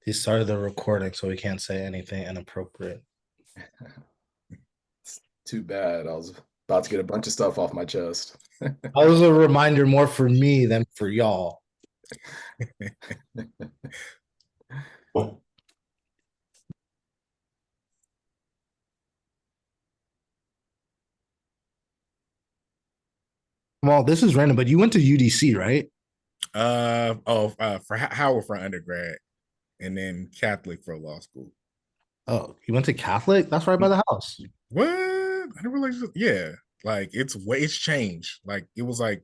He started the recording, so we can't say anything inappropriate. It's too bad. I was about to get a bunch of stuff off my chest. That was a reminder more for me than for y'all. Well, this is random, but you went to UDC, right? For Howard for undergrad, and then Catholic for law school. Oh, you went to Catholic? That's right by the house. What? I didn't realize. Yeah, like it's changed. Like it was like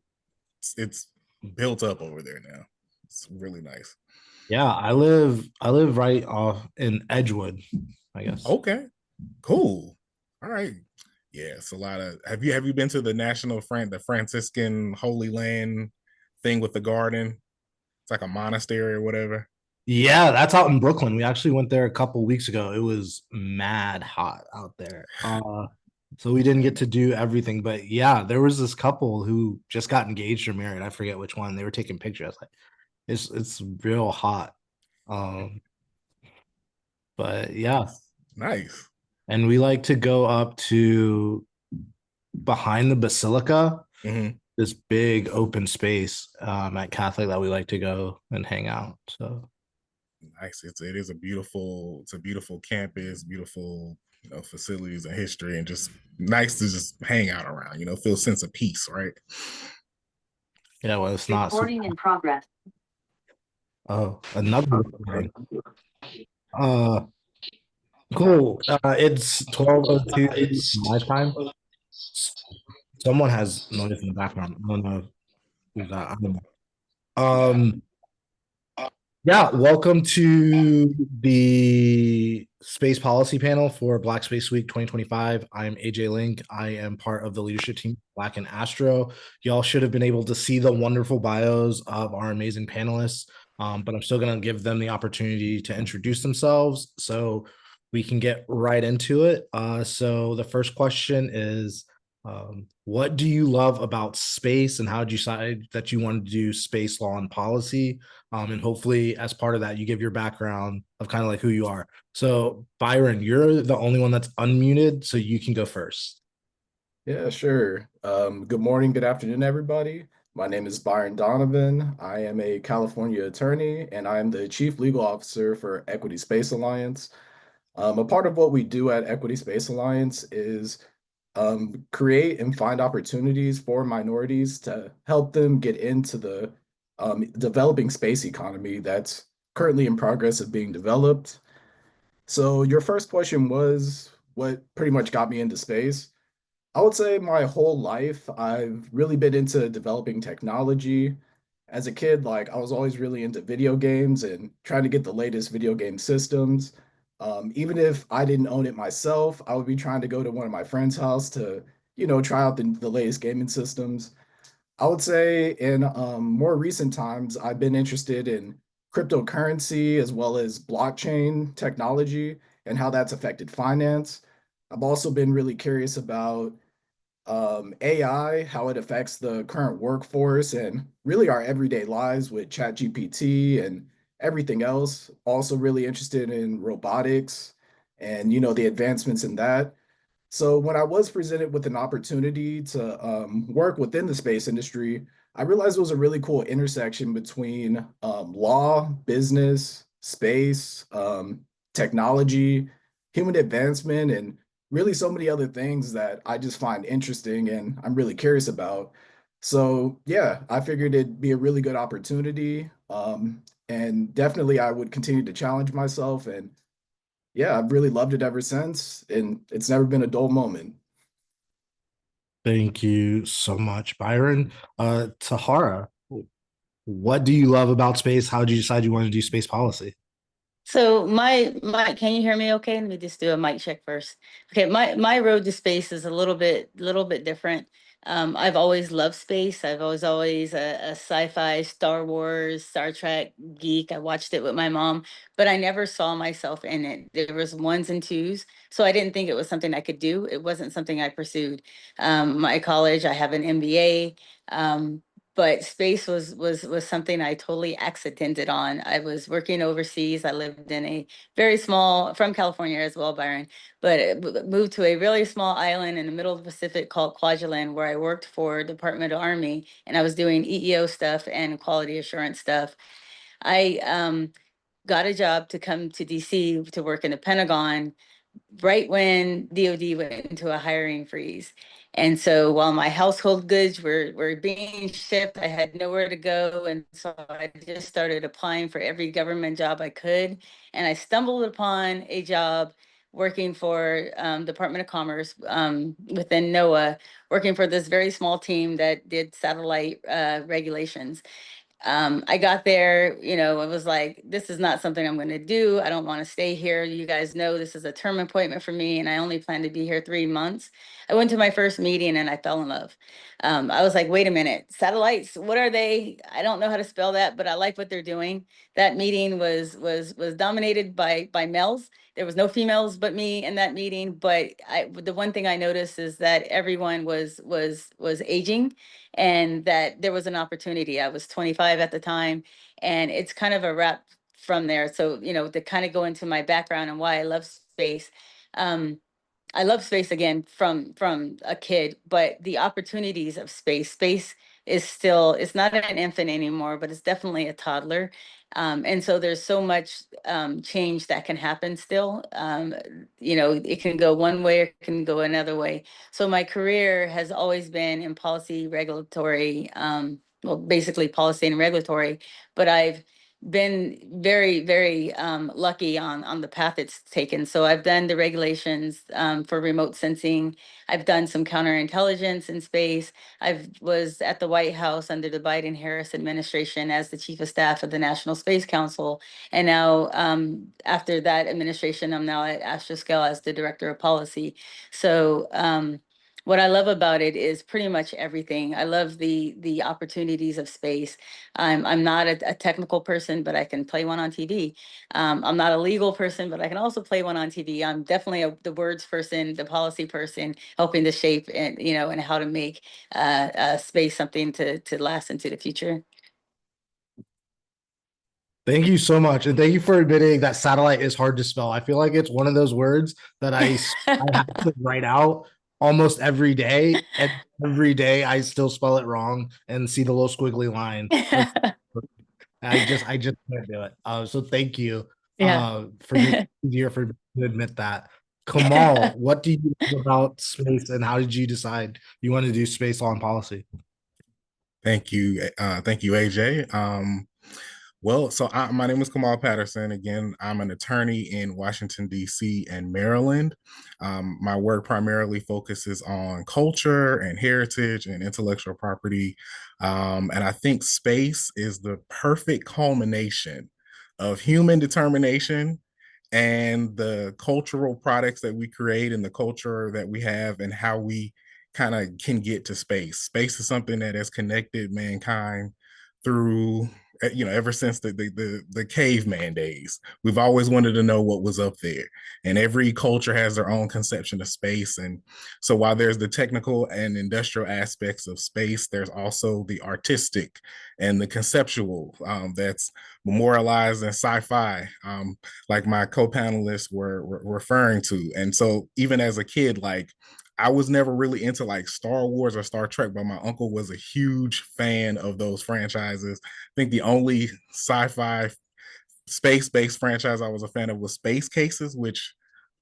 it's built up over there now. It's really nice. Yeah, I live right off in Edgewood, I guess. Okay, cool. All right. Yeah, it's a lot of. Have you been to the the Franciscan Holy Land thing with the garden? It's like a monastery or whatever. Yeah, that's out in Brooklyn. We actually went there a couple weeks ago. It was mad hot out there. So we didn't get to do everything, but yeah, there was this couple who just got engaged or married. I forget which one. They were taking pictures. I was like, it's real hot. Um, but yeah, Nice. and we like to go up to behind the basilica, Mm-hmm. this big open space at Catholic that we like to go and hang out. So Nice. It is a beautiful campus, beautiful facilities and history, and just nice to just hang out around. Feel a sense of peace, right? yeah, well, it's not super. Recording in progress. Oh, another recording. Uh, cool. It's 12:02 my time. Someone has noise in the background. I don't know who's that. I don't know. Yeah, welcome to the Space Policy Panel for Black Space Week 2025. I'm AJ Link. I am part of the leadership team, Black In Astro. Y'all should have been able to see the wonderful bios of our amazing panelists, but I'm still going to give them the opportunity to introduce themselves so we can get right into it. So the first question is, what do you love about space, and how did you decide that you wanted to do space law and policy? And hopefully, as part of that, you give your background of kind of like who you are. So, Byron, you're the only one that's unmuted, so you can go first. Yeah, sure. Good morning, good afternoon, everybody. My name is Byron Donovan. I am a California attorney, and I am the Chief Legal Officer for Equity Space Alliance. A part of what we do at Equity Space Alliance is create and find opportunities for minorities to help them get into the developing space economy that's currently in progress of being developed. So your first question was what pretty much got me into space. I would say my whole life, I've really been into developing technology. As a kid, like I was always really into video games and trying to get the latest video game systems. Even if I didn't own it myself, I would be trying to go to one of my friends' house to, try out the latest gaming systems. I would say in more recent times, I've been interested in cryptocurrency as well as blockchain technology and how that's affected finance. I've also been really curious about AI, how it affects the current workforce and really our everyday lives with ChatGPT and everything else. Also, really interested in robotics and the advancements in that. So when I was presented with an opportunity to work within the space industry, I realized it was a really cool intersection between law, business, space, technology, human advancement, and really so many other things that I just find interesting and I'm really curious about. So yeah, I figured it'd be a really good opportunity. And definitely I would continue to challenge myself and yeah, I've really loved it ever since, and it's never been a dull moment. Thank you so much, Byron. Tahara, what do you love about space? How did you decide you wanted to do space policy? So my can you hear me okay? Let me just do a mic check first. Okay, my road to space is a little bit different. I've always loved space. I've always a sci-fi, Star Wars, Star Trek geek. I watched it with my mom, but I never saw myself in it. There was ones and twos, so I didn't think it was something I could do. It wasn't something I pursued. My college, I have an MBA. but space was something I totally accidented on. I was working overseas. I lived in a very small, from California as well, Byron, but moved to a really small island in the middle of the Pacific called Kwajalein, where I worked for Department of Army, and I was doing EEO stuff and quality assurance stuff. I got a job to come to DC to work in the Pentagon right when DOD went into a hiring freeze. And so while my household goods were being shipped, I had nowhere to go. And so I just started applying for every government job I could. And I stumbled upon a job working for Department of Commerce within NOAA, working for this very small team that did satellite regulations. I got there, you know, it was like, this is not something I'm going to do. I don't want to stay here. You guys know this is a term appointment for me, and I only plan to be here 3 months. I went to my first meeting and I fell in love. I was like, wait a minute, satellites, what are they? I don't know how to spell that, but I like what they're doing. That meeting was dominated by males. There was no females but me in that meeting. But the one thing I noticed is that everyone was aging, and that there was an opportunity. I was 25 at the time, and it's kind of a wrap from there. So, you know, to kind of go into my background and why I love space. Um, I love space again from a kid, but the opportunities of space is still, it's not an infant anymore, but it's definitely a toddler. And so there's so much change that can happen still. You know, it can go one way or it can go another way. So my career has always been in policy, regulatory, well, basically policy and regulatory, but I've been very lucky on the path it's taken. So I've done the regulations for remote sensing. I've done some counterintelligence in space. I was at the White House under the Biden-Harris administration as the chief of staff of the National Space Council. And now after that administration, I'm now at Astroscale as the director of policy. So what I love about it is pretty much everything. I love the opportunities of space. I'm not a technical person, but I can play one on TV. I'm not a legal person, but I can also play one on TV. I'm definitely the words person, the policy person, helping to shape and, you know, and how to make space something to last into the future. Thank you so much. And thank you for admitting that satellite is hard to spell. I feel like it's one of those words that I have to write out almost every day. And every day I still spell it wrong and see the little squiggly line. I just can't do it. So thank you Yeah. for making it easier for me to admit that. Kamal, what do you know about space and how did you decide you want to do space law and policy? Thank you, AJ. My name is Kamal Patterson. Again, I'm an attorney in Washington, D.C. and Maryland. My work primarily focuses on culture and heritage and intellectual property. And I think space is the perfect culmination of human determination and the cultural products that we create and the culture that we have and how we kind of can get to space. Space is something that has connected mankind through, you know, ever since the caveman days. We've always wanted to know what was up there, and every culture has their own conception of space. And so while there's the technical and industrial aspects of space, there's also the artistic and the conceptual that's memorialized in sci-fi, like my co-panelists were referring to. And so even as a kid, like, I was never really into like Star Wars or Star Trek, but my uncle was a huge fan of those franchises. I think the only sci-fi space-based franchise I was a fan of was Space Cases, which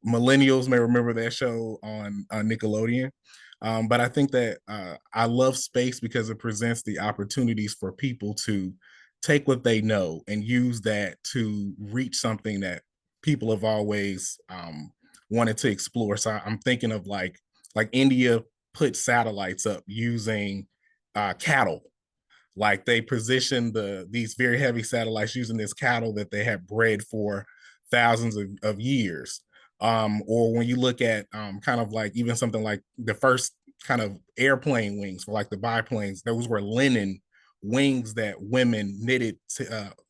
millennials may remember that show on Nickelodeon. But I think that I love space because it presents the opportunities for people to take what they know and use that to reach something that people have always wanted to explore. So I'm thinking of like India put satellites up using cattle. Like they positioned these very heavy satellites using this cattle that they had bred for thousands of years. Or when you look at kind of like even something like the first kind of airplane wings for like the biplanes, those were linen wings that women knitted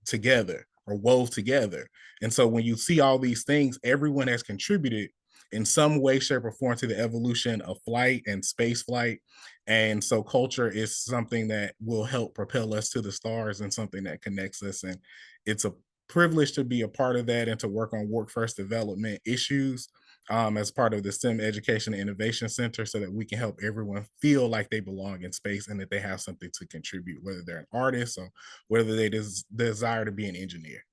together or wove together. And so when you see all these things, everyone has contributed in some way, shape, or form to the evolution of flight and space flight. And so culture is something that will help propel us to the stars and something that connects us. And it's a privilege to be a part of that and to work on workforce development issues as part of the STEM Education and Innovation Center so that we can help everyone feel like they belong in space and that they have something to contribute, whether they're an artist or whether they desire to be an engineer.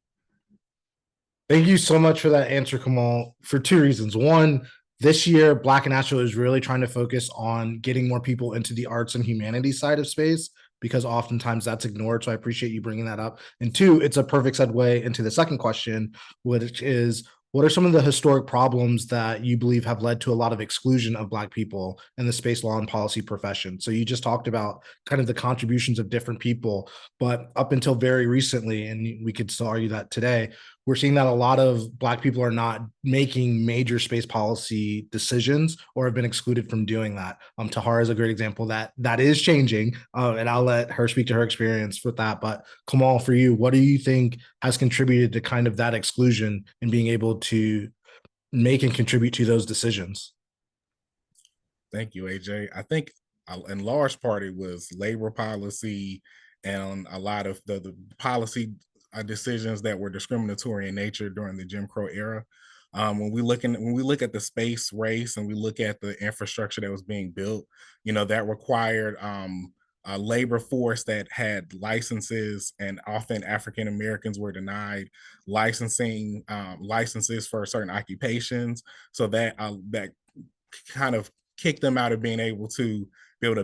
Thank you so much for that answer, Kamal, for two reasons. One, this year, Black In Astro is really trying to focus on getting more people into the arts and humanities side of space because oftentimes that's ignored. So I appreciate you bringing that up. And two, it's a perfect segue into the second question, which is what are some of the historic problems that you believe have led to a lot of exclusion of Black people in the space law and policy profession? So you just talked about kind of the contributions of different people, but up until very recently, and we could still argue that today, we're seeing that a lot of Black people are not making major space policy decisions or have been excluded from doing that. Tahara is a great example that is changing, and I'll let her speak to her experience with that. But Kamal, for you, what do you think has contributed to kind of that exclusion and being able to make and contribute to those decisions? Thank you, AJ. I think in large part it was labor policy and a lot of the policy decisions that were discriminatory in nature during the Jim Crow era. When we look at the space race and we look at the infrastructure that was being built, that required a labor force that had licenses, and often African Americans were denied licenses for certain occupations. So that kind of kick them out of being able to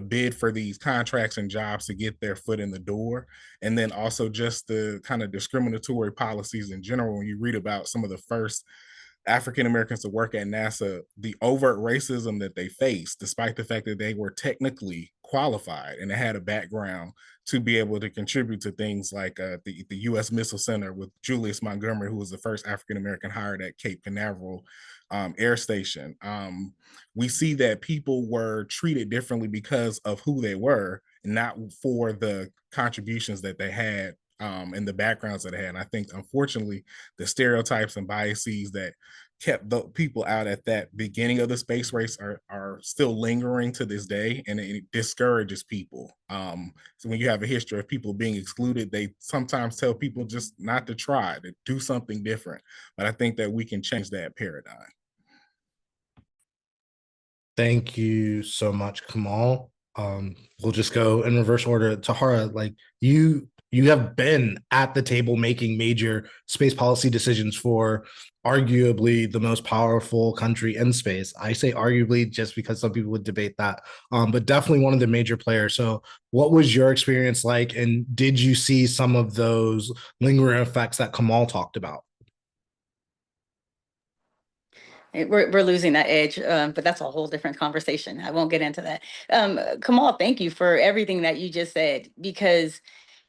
bid for these contracts and jobs to get their foot in the door. And then also just the kind of discriminatory policies in general. When you read about some of the first African Americans to work at NASA, the overt racism that they faced, despite the fact that they were technically qualified and they had a background to be able to contribute to things like the U.S. Missile Center with Julius Montgomery, who was the first African American hired at Cape Canaveral Air Station. We see that people were treated differently because of who they were, not for the contributions that they had and the backgrounds that they had. And I think, unfortunately, the stereotypes and biases that kept the people out at that beginning of the space race are still lingering to this day, and it discourages people. So when you have a history of people being excluded, they sometimes tell people just not to try, to do something different. But I think that we can change that paradigm. Thank you so much, Kamal. We'll just go in reverse order. Tahara, like you have been at the table making major space policy decisions for arguably the most powerful country in space. I say arguably just because some people would debate that, but definitely one of the major players. So what was your experience like? And did you see some of those lingering effects that Kamal talked about? We're losing that edge, but that's a whole different conversation. I won't get into that. Kamal, thank you for everything that you just said, because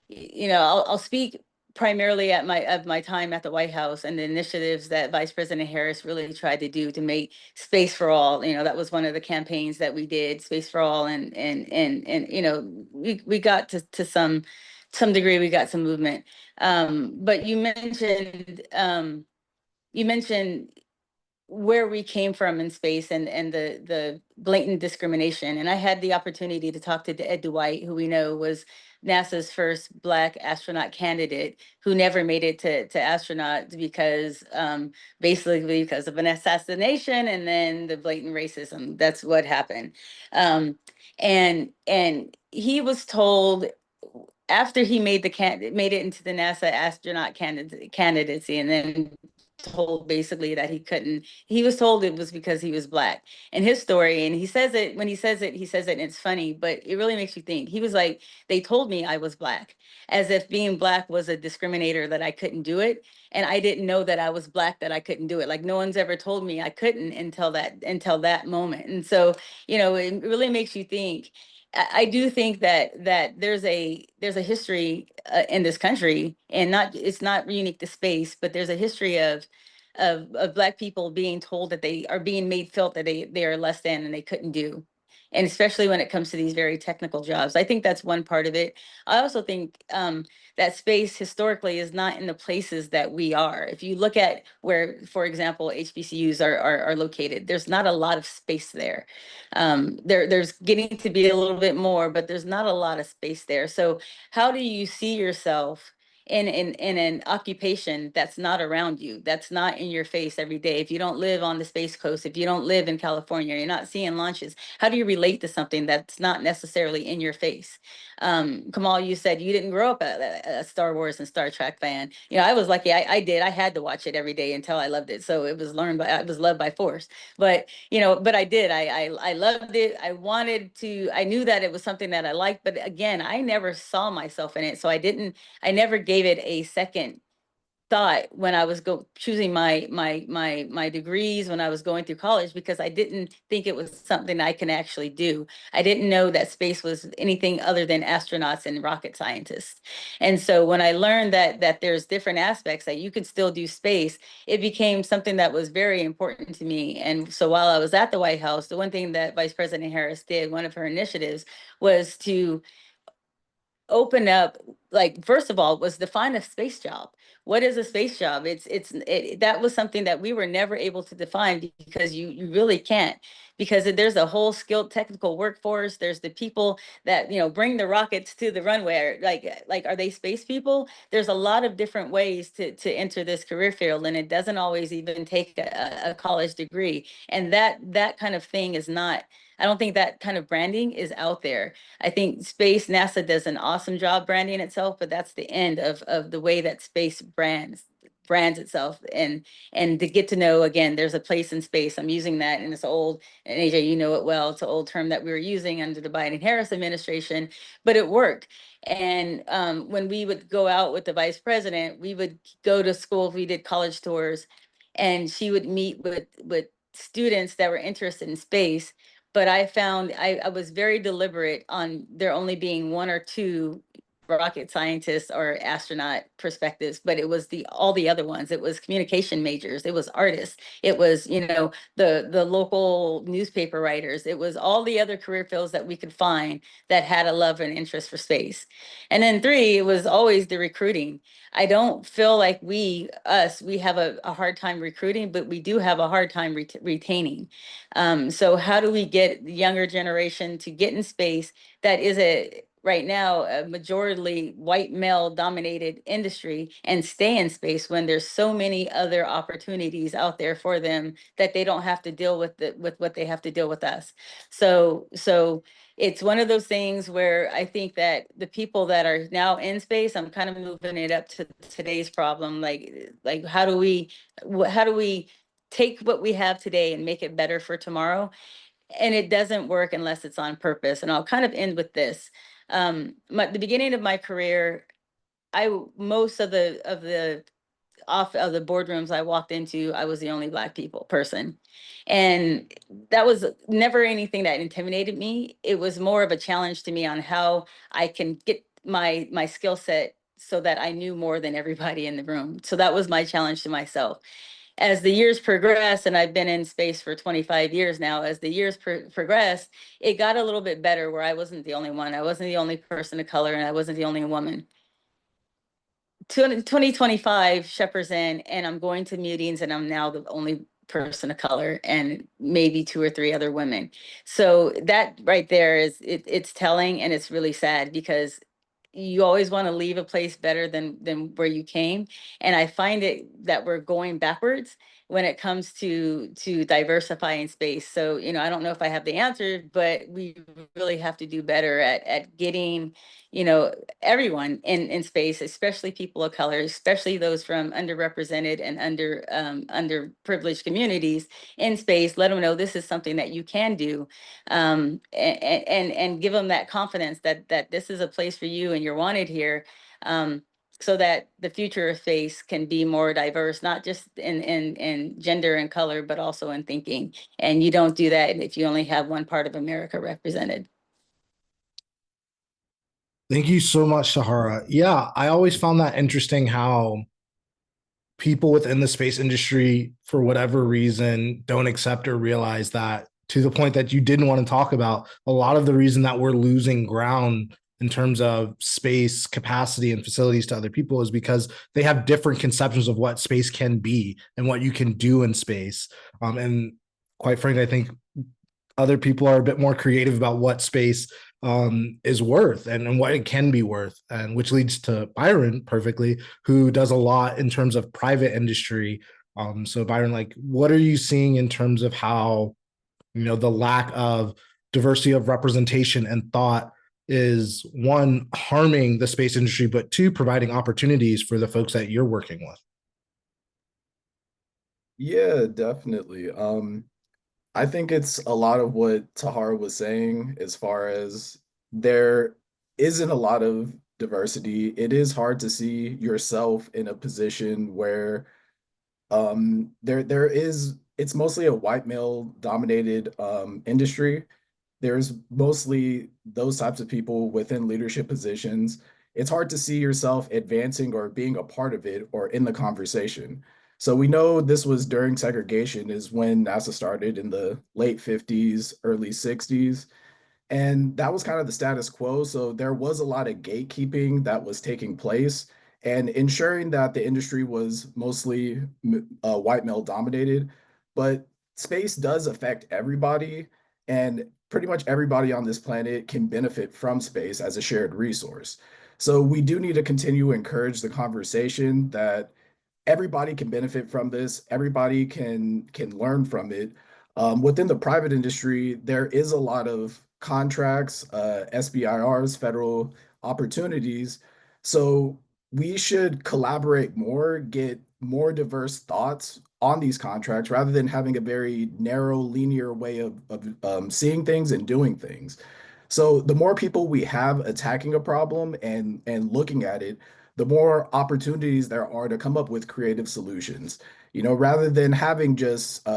I'll speak primarily at my time at the White House and the initiatives that Vice President Harris really tried to do to make space for all. That was one of the campaigns that we did, space for all, and we got to some degree, we got some movement. But you mentioned where we came from in space and the blatant discrimination. And I had the opportunity to talk to Ed Dwight, who we know was NASA's first Black astronaut candidate, who never made it to astronaut because basically because of an assassination and then the blatant racism. That's what happened. And he was told after he made it into the NASA astronaut candidacy, and then told basically that he was told it was because he was Black. And his story, and he says it, when he says it, and it's funny, but it really makes you think. He was like, they told me I was Black, as if being Black was a discriminator, that I couldn't do it. And I didn't know that I was Black, that I couldn't do it. Like, no one's ever told me I couldn't until that moment. And so, it really makes you think. I do think that there's a history in this country, and it's not unique to space, but there's a history of Black people being told that they are being made felt that they are less than and they couldn't do. and especially when it comes to these very technical jobs. I think that's one part of it. I also think that space historically is not in the places that we are. If you look at where, for example, HBCUs are located, there's not a lot of space there. There's getting to be a little bit more, but there's not a lot of space there. So how do you see yourself in an occupation that's not around you, that's not in your face every day? If you don't live on the Space Coast, if you don't live in California, you're not seeing launches, how do you relate to something that's not necessarily in your face? Kamal, you said you didn't grow up a Star Wars and Star Trek fan. You know, I was lucky. I did. I had to watch it every day until I loved it. So it was loved by force. But you know, but I did. I loved it. I wanted to. I knew that it was something that I liked. But again, I never saw myself in it. So I didn't. I never gave it a second thought when I was choosing my degrees, when I was going through college, because I didn't think it was something I can actually do. I didn't know that space was anything other than astronauts and rocket scientists. And so when I learned that there's different aspects that you could still do space, it became something that was very important to me. And so while I was at the White House, the one thing that Vice President Harris did, one of her initiatives, was to open up, like, first of all, was define a space job. What is a space job? That was something that we were never able to define, because you really can't, because there's a whole skilled technical workforce. There's the people that, you know, bring the rockets to the runway. Like are they space people? There's a lot of different ways to enter this career field, and it doesn't always even take a college degree. And that kind of thing is not, I don't think that kind of branding is out there. I think NASA does an awesome job branding itself, but that's the end of the way that space brands itself. And to get to know, again, there's a place in space. I'm using that, and it's old, and AJ, you know it well. It's an old term that we were using under the Biden-Harris administration, but it worked. And when we would go out with the vice president, we would go to school. We did college tours, and she would meet with students that were interested in space. But I found I was very deliberate on there only being one or two rocket scientists or astronaut perspectives, but it was all the other ones. It was communication majors, it was artists, it was, you know, the local newspaper writers, it was all the other career fields that we could find that had a love and interest for space. And then three, it was always the recruiting. I don't feel like we have a hard time recruiting, but we do have a hard time retaining. So how do we get the younger generation to get in space that is right now a majority white male dominated industry, and stay in space when there's so many other opportunities out there for them that they don't have to deal with with what they have to deal with us. So it's one of those things where I think that the people that are now in space, I'm kind of moving it up to today's problem. Like how do we take what we have today and make it better for tomorrow? And it doesn't work unless it's on purpose. And I'll kind of end with this. The beginning of my career, most of the boardrooms I walked into, I was the only Black person. And that was never anything that intimidated me. It was more of a challenge to me on how I can get my skill set so that I knew more than everybody in the room. So that was my challenge to myself. As the years progress, and I've been in space for 25 years now, as the years progressed, it got a little bit better where I wasn't the only one. I wasn't the only person of color, and I wasn't the only woman. 2025 Shepherd's in, and I'm going to meetings, and I'm now the only person of color, and maybe two or three other women. So that right there it's telling, and it's really sad, because you always want to leave a place better than where you came. And I find it that we're going backwards when it comes to diversifying space. So, you know, I don't know if I have the answer, but we really have to do better at getting, you know, everyone in space, especially people of color, especially those from underrepresented and underprivileged communities in space. Let them know this is something that you can do, and give them that confidence that this is a place for you and you're wanted here, so that the future of space can be more diverse, not just in gender and color, but also in thinking. And you don't do that if you only have one part of America represented. Thank you so much, Sahara. Yeah, I always found that interesting how people within the space industry, for whatever reason, don't accept or realize that to the point that you didn't want to talk about, a lot of the reason that we're losing ground in terms of space capacity and facilities to other people is because they have different conceptions of what space can be and what you can do in space. And quite frankly, I think other people are a bit more creative about what space is worth and what it can be worth, and which leads to Byron perfectly, who does a lot in terms of private industry. So Byron, like, what are you seeing in terms of how, you know, the lack of diversity of representation and thought is, one, harming the space industry, but two, providing opportunities for the folks that you're working with? Yeah, definitely. I think it's a lot of what Tahar was saying as far as there isn't a lot of diversity. It is hard to see yourself in a position where there is it's mostly a white male dominated industry. There's mostly those types of people within leadership positions. It's hard to see yourself advancing or being a part of it or in the conversation. So we know this was during segregation, is when NASA started in the late 50s, early 60s. And that was kind of the status quo. So there was a lot of gatekeeping that was taking place and ensuring that the industry was mostly white male dominated. But space does affect everybody, and pretty much everybody on this planet can benefit from space as a shared resource. So we do need to continue to encourage the conversation that everybody can benefit from this. Everybody can learn from it. Within the private industry, there is a lot of contracts, SBIRs, federal opportunities. So we should collaborate more, get more diverse thoughts on these contracts rather than having a very narrow, linear way of seeing things and doing things. So the more people we have attacking a problem and looking at it, the more opportunities there are to come up with creative solutions. You know, rather than having just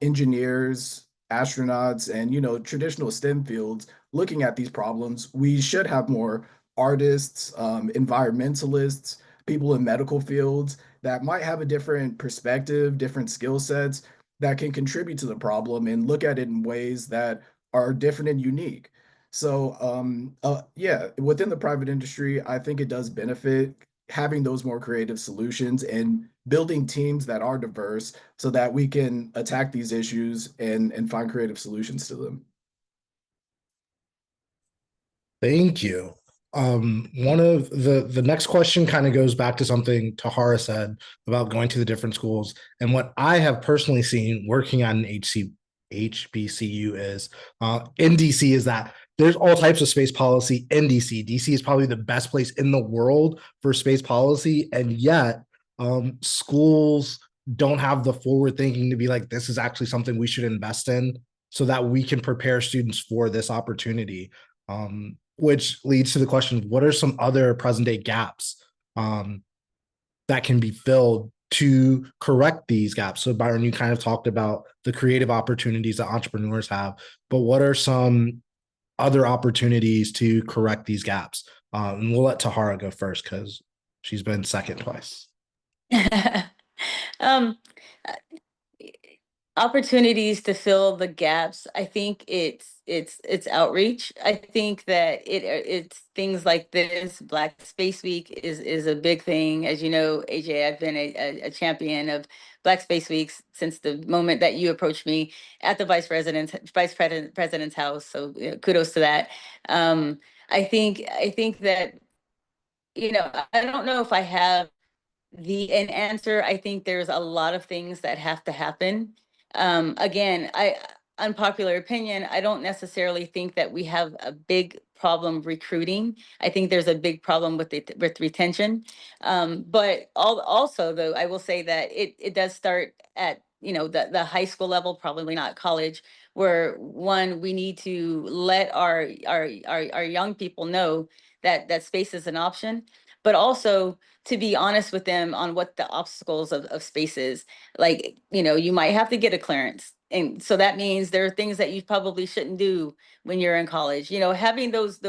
engineers, astronauts, and traditional STEM fields looking at these problems, we should have more artists, environmentalists, people in medical fields that might have a different perspective, different skill sets that can contribute to the problem and look at it in ways that are different and unique. So, yeah, within the private industry, I think it does benefit having those more creative solutions and building teams that are diverse so that we can attack these issues and find creative solutions to them. Thank you. One of the next question kind of goes back to something Tahara said about going to the different schools. And what I have personally seen working on an HBCU is in DC is that there's all types of space policy in DC. DC is probably the best place in the world for space policy. And yet schools don't have the forward thinking to be like, this is actually something we should invest in so that we can prepare students for this opportunity. Which leads to the question, what are some other present day gaps that can be filled to correct these gaps? So Byron, you kind of talked about the creative opportunities that entrepreneurs have, but what are some other opportunities to correct these gaps? And we'll let Tahara go first because she's been second twice. um, Opportunities to fill the gaps. I think it's outreach. I think that it's things like this. Black Space Week is a big thing. As you know, AJ, I've been a champion of Black Space Weeks since the moment that you approached me at the vice president's house. So kudos to that. I think that I don't know if I have an answer. I think there's a lot of things that have to happen. Again, unpopular opinion, I don't necessarily think that we have a big problem recruiting. I think there's a big problem with retention. But also, though, I will say that it does start at the high school level, probably not college, where one, we need to let our young people know that space is an option, but also to be honest with them on what the obstacles of space is. Like, you might have to get a clearance. And so that means there are things that you probably shouldn't do when you're in college. Having those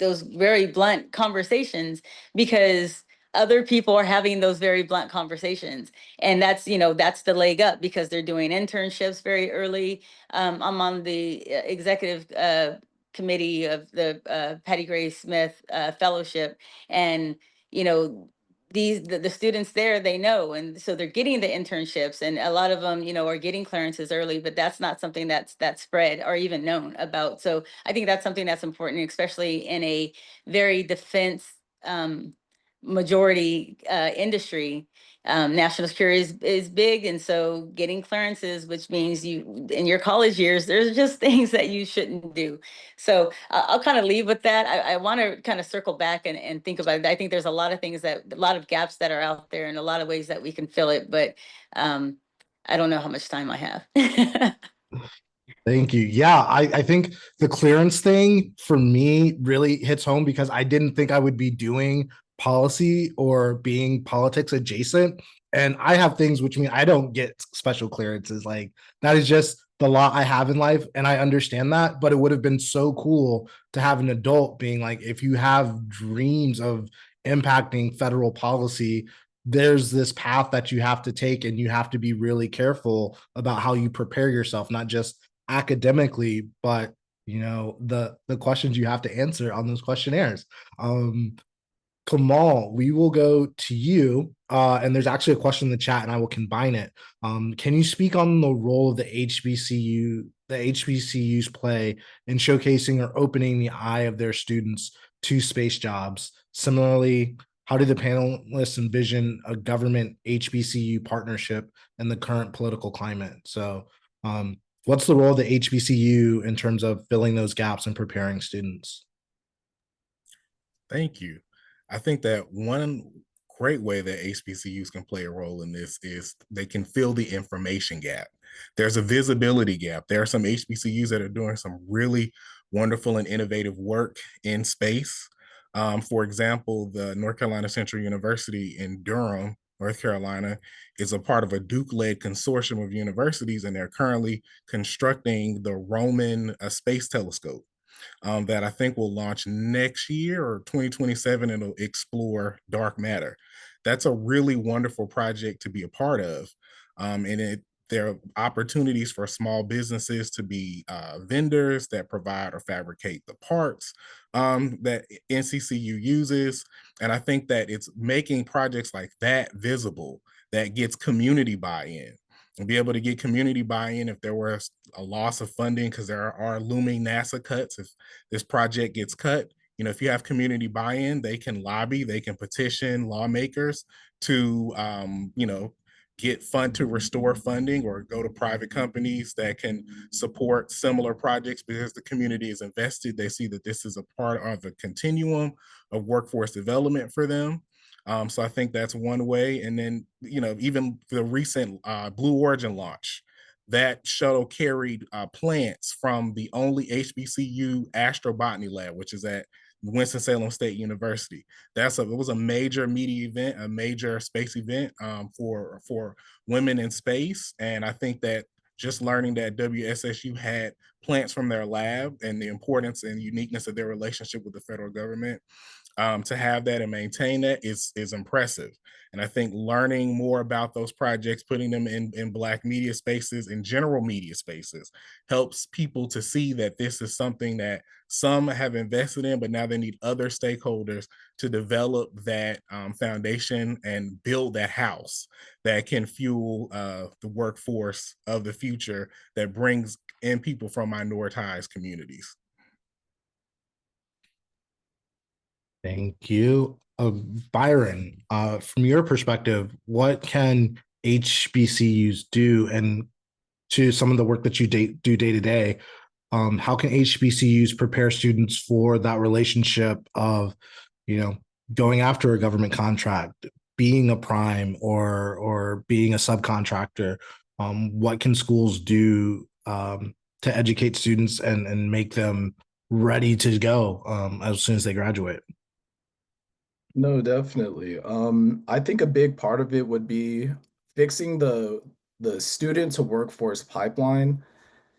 very blunt conversations, because other people are having those very blunt conversations. And that's, that's the leg up because they're doing internships very early. I'm on the executive committee of the Patty Gray Smith Fellowship. And, you know, the students there, they know, and so they're getting the internships, and a lot of them are getting clearances early, but that's not something that's spread or even known about. So I think that's something that's important, especially in a very defense majority industry. National security is big, and so getting clearances, which means you in your college years, there's just things that you shouldn't do. So I'll kind of leave with that. I want to kind of circle back and think about it. I think there's a lot of things a lot of gaps that are out there and a lot of ways that we can fill it, but I don't know how much time I have. Thank you. Yeah, I think the clearance thing for me really hits home because I didn't think I would be doing policy or being politics adjacent. And I have things which mean I don't get special clearances. Like that is just the lot I have in life. And I understand that. But it would have been so cool to have an adult being like, if you have dreams of impacting federal policy, there's this path that you have to take and you have to be really careful about how you prepare yourself, not just academically, but the questions you have to answer on those questionnaires. Kamal, we will go to you. And there's actually a question in the chat, and I will combine it. Can you speak on the role of the HBCU's play in showcasing or opening the eye of their students to space jobs? Similarly, how do the panelists envision a government HBCU partnership in the current political climate? So, what's the role of the HBCU in terms of filling those gaps and preparing students? Thank you. I think that one great way that HBCUs can play a role in this is they can fill the information gap. There's a visibility gap. There are some HBCUs that are doing some really wonderful and innovative work in space. For example, the North Carolina Central University in Durham, North Carolina, is a part of a Duke-led consortium of universities, and they're currently constructing the Roman Space Telescope that I think will launch next year or 2027, and it'll explore dark matter. That's a really wonderful project to be a part of. There are opportunities for small businesses to be vendors that provide or fabricate the parts that NCCU uses. And I think that it's making projects like that visible that gets community buy-in and be able to get community buy-in if there was a loss of funding, because there are looming NASA cuts. If this project gets cut, if you have community buy-in, they can lobby, they can petition lawmakers to, get fund to restore funding or go to private companies that can support similar projects because the community is invested. They see that this is a part of a continuum of workforce development for them. So I think that's one way. And then, even the recent Blue Origin launch, that shuttle carried plants from the only HBCU astrobotany lab, which is at Winston-Salem State University. It was a major media event, a major space event for women in space. And I think that just learning that WSSU had plants from their lab and the importance and uniqueness of their relationship with the federal government, to have that and maintain that is impressive. And I think learning more about those projects, putting them in Black media spaces, in general media spaces, helps people to see that this is something that some have invested in, but now they need other stakeholders to develop that foundation and build that house that can fuel the workforce of the future that brings in people from minoritized communities. Thank you. Byron, from your perspective, what can HBCUs do, and to some of the work that you do day to day, how can HBCUs prepare students for that relationship of, going after a government contract, being a prime or being a subcontractor? What can schools do to educate students and make them ready to go as soon as they graduate? No, definitely. I think a big part of it would be fixing the student to workforce pipeline.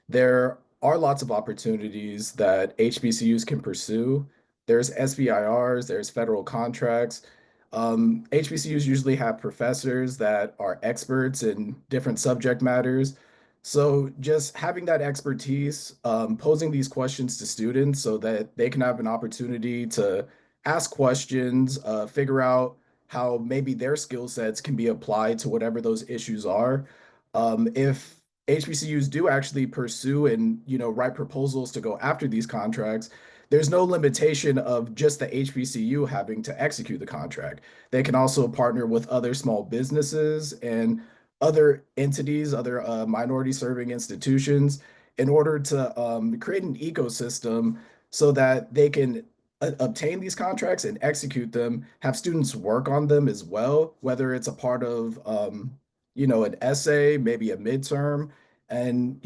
There are lots of opportunities that HBCUs can pursue. There's SBIRs, there's federal contracts. HBCUs usually have professors that are experts in different subject matters. So just having that expertise, posing these questions to students so that they can have an opportunity to ask questions, figure out how maybe their skill sets can be applied to whatever those issues are. If HBCUs do actually pursue and write proposals to go after these contracts, there's no limitation of just the HBCU having to execute the contract. They can also partner with other small businesses and other entities, other minority serving institutions in order to create an ecosystem so that they can obtain these contracts and execute them, have students work on them as well, whether it's a part of, an essay, maybe a midterm. And,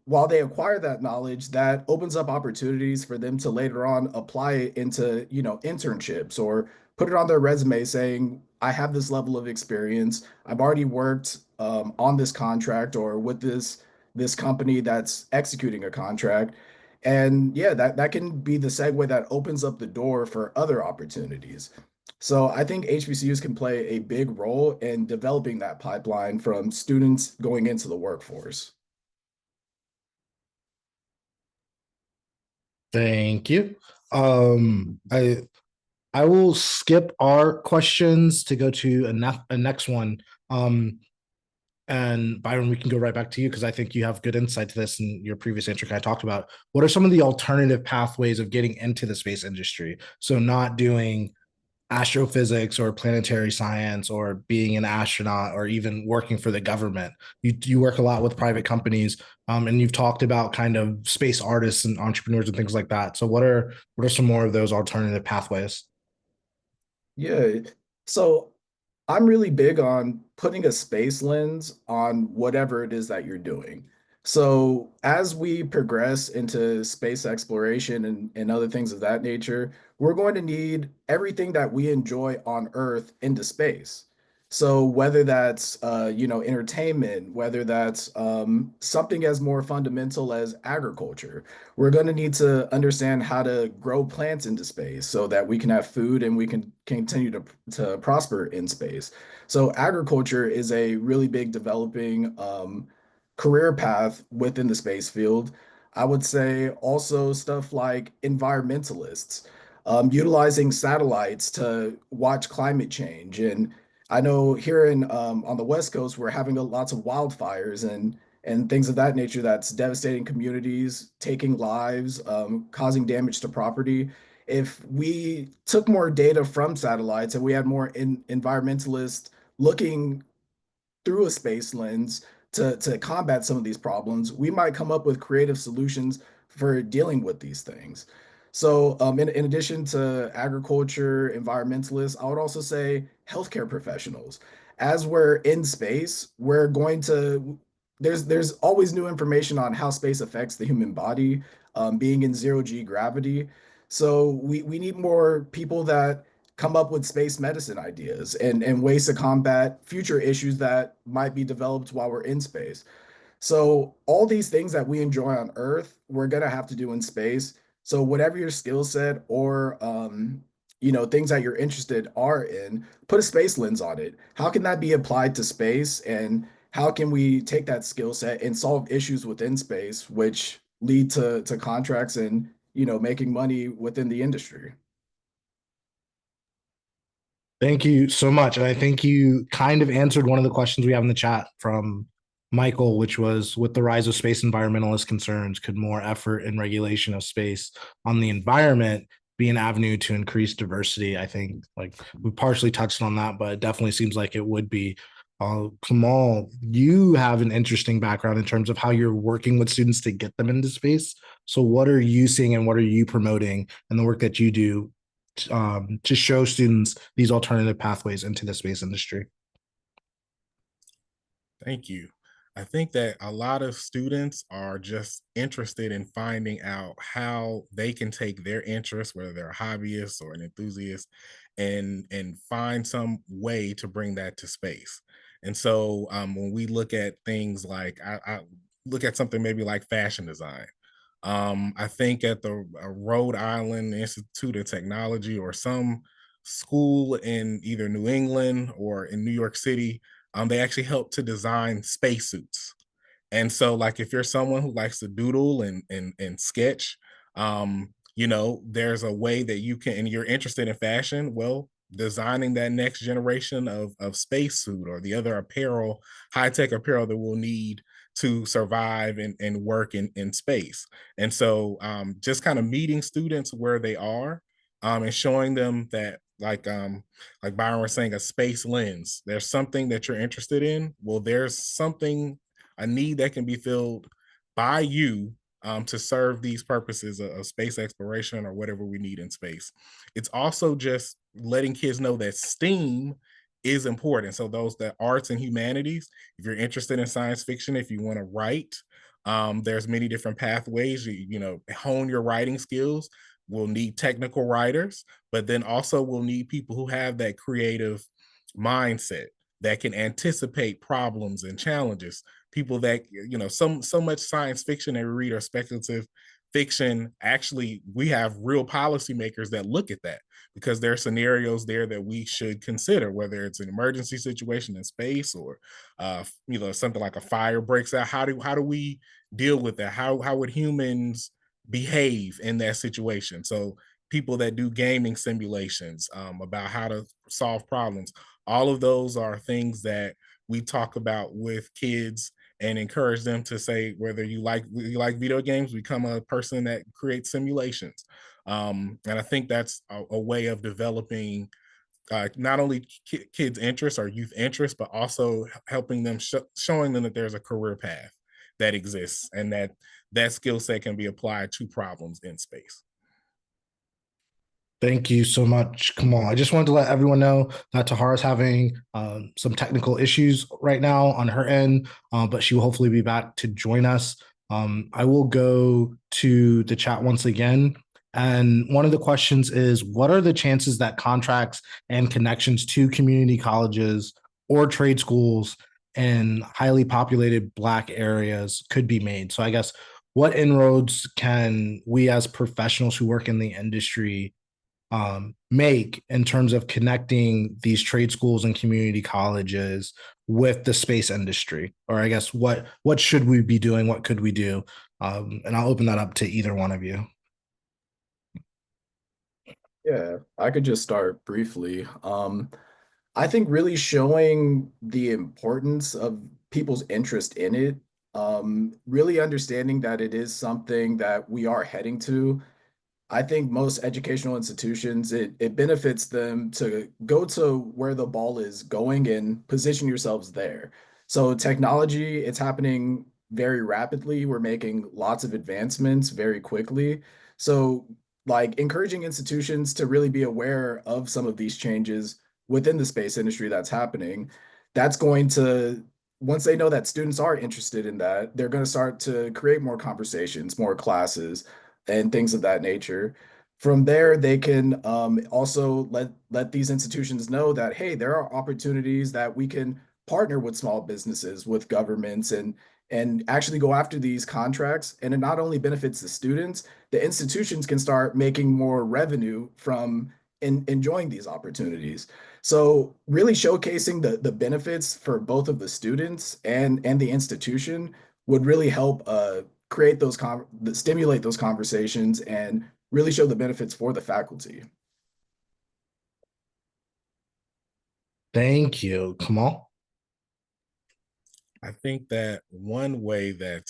while they acquire that knowledge, that opens up opportunities for them to later on apply it into, internships or put it on their resume saying, I have this level of experience. I've already worked on this contract or with this company that's executing a contract. And yeah, that can be the segue that opens up the door for other opportunities. So I think HBCUs can play a big role in developing that pipeline from students going into the workforce. Thank you. I will skip our questions to go to a next one. And Byron, we can go right back to you because I think you have good insight to this, and your previous answer kind of talked about what are some of the alternative pathways of getting into the space industry. So not doing astrophysics or planetary science or being an astronaut or even working for the government. You work a lot with private companies, and you've talked about kind of space artists and entrepreneurs and things like that. So what are some more of those alternative pathways? Yeah. So I'm really big on putting a space lens on whatever it is that you're doing. So as we progress into space exploration and other things of that nature, we're going to need everything that we enjoy on Earth into space. So whether that's entertainment, whether that's something as more fundamental as agriculture, we're going to need to understand how to grow plants into space so that we can have food and we can continue to prosper in space. So agriculture is a really big developing career path within the space field. I would say also stuff like environmentalists, utilizing satellites to watch climate change. And I know here in on the West Coast, we're having lots of wildfires and things of that nature that's devastating communities, taking lives, causing damage to property. If we took more data from satellites and we had more environmentalists looking through a space lens to combat some of these problems, we might come up with creative solutions for dealing with these things. So, in addition to agriculture, environmentalists, I would also say healthcare professionals. As we're in space, we're going to there's always new information on how space affects the human body, being in zero G gravity. So we need more people that come up with space medicine ideas and ways to combat future issues that might be developed while we're in space. So all these things that we enjoy on Earth, we're gonna have to do in space. So whatever your skill set or things that you're interested are in, put a space lens on it. How can that be applied to space, and how can we take that skill set and solve issues within space, which lead to contracts and making money within the industry? Thank you so much. And I think you kind of answered one of the questions we have in the chat from Michael, which was with the rise of space environmentalist concerns, could more effort and regulation of space on the environment be an avenue to increase diversity? I think like we partially touched on that, but it definitely seems like it would be. Kamal, you have an interesting background in terms of how you're working with students to get them into space. So, what are you seeing and what are you promoting in the work that you do to show students these alternative pathways into the space industry? Thank you. I think that a lot of students are just interested in finding out how they can take their interests, whether they're a hobbyist or an enthusiast, and find some way to bring that to space. And so when we look at things like I look at something maybe like fashion design. I think at the Rhode Island Institute of Technology or school in either New England or in New York City. They actually help to design spacesuits. And so, like, if you're someone who likes to doodle and sketch, there's a way that you can, and you're interested in fashion. Well, designing that next generation of spacesuit or the other apparel, high tech apparel that we'll need to survive and work in space. And so, just kind of meeting students where they are, and showing them that, like Byron was saying, a space lens. There's something that you're interested in. Well, there's something, a need that can be filled by you, to serve these purposes of space exploration or whatever we need in space. It's also just letting kids know that STEAM is important. So those that arts and humanities, if you're interested in science fiction, if you want to write, there's many different pathways. Hone your writing skills. We'll need technical writers, but then also we'll need people who have that creative mindset that can anticipate problems and challenges. People that, so much science fiction that we read or speculative fiction, actually we have real policymakers that look at that, because there are scenarios there that we should consider, whether it's an emergency situation in space or something like a fire breaks out. How do we deal with that? How would humans behave in that situation? So people that do gaming simulations, about how to solve problems, all of those are things that we talk about with kids and encourage them to say, whether you like video games, become a person that creates simulations. And I think that's a way of developing, not only kids' interest or youth interest, but also helping them, showing them that there's a career path that exists, and that skill set can be applied to problems in space. Thank you so much. Come on. I just wanted to let everyone know that Tahara's having some technical issues right now on her end, but she will hopefully be back to join us. I will go to the chat once again. And one of the questions is, what are the chances that contracts and connections to community colleges or trade schools in highly populated Black areas could be made? So I guess, what inroads can we as professionals who work in the industry make in terms of connecting these trade schools and community colleges with the space industry? Or I guess, what should we be doing? What could we do? And I'll open that up to either one of you. Yeah, I could just start briefly. I think really showing the importance of people's interest in it, really understanding that it is something that we are heading to. I think most educational institutions, it benefits them to go to where the ball is going and position yourselves there. So technology, it's happening very rapidly. We're making lots of advancements very quickly. So like encouraging institutions to really be aware of some of these changes within the space industry that's happening, that's going to, once they know that students are interested in that, they're going to start to create more conversations, more classes, and things of that nature. From there, they can also let these institutions know that, hey, there are opportunities that we can partner with small businesses, with governments, and actually go after these contracts. And it not only benefits the students, the institutions can start making more revenue from enjoying these opportunities. So really showcasing the benefits for both of the students and the institution would really help create those stimulate those conversations and really show the benefits for the faculty. Thank you. Kamal? I think that one way that,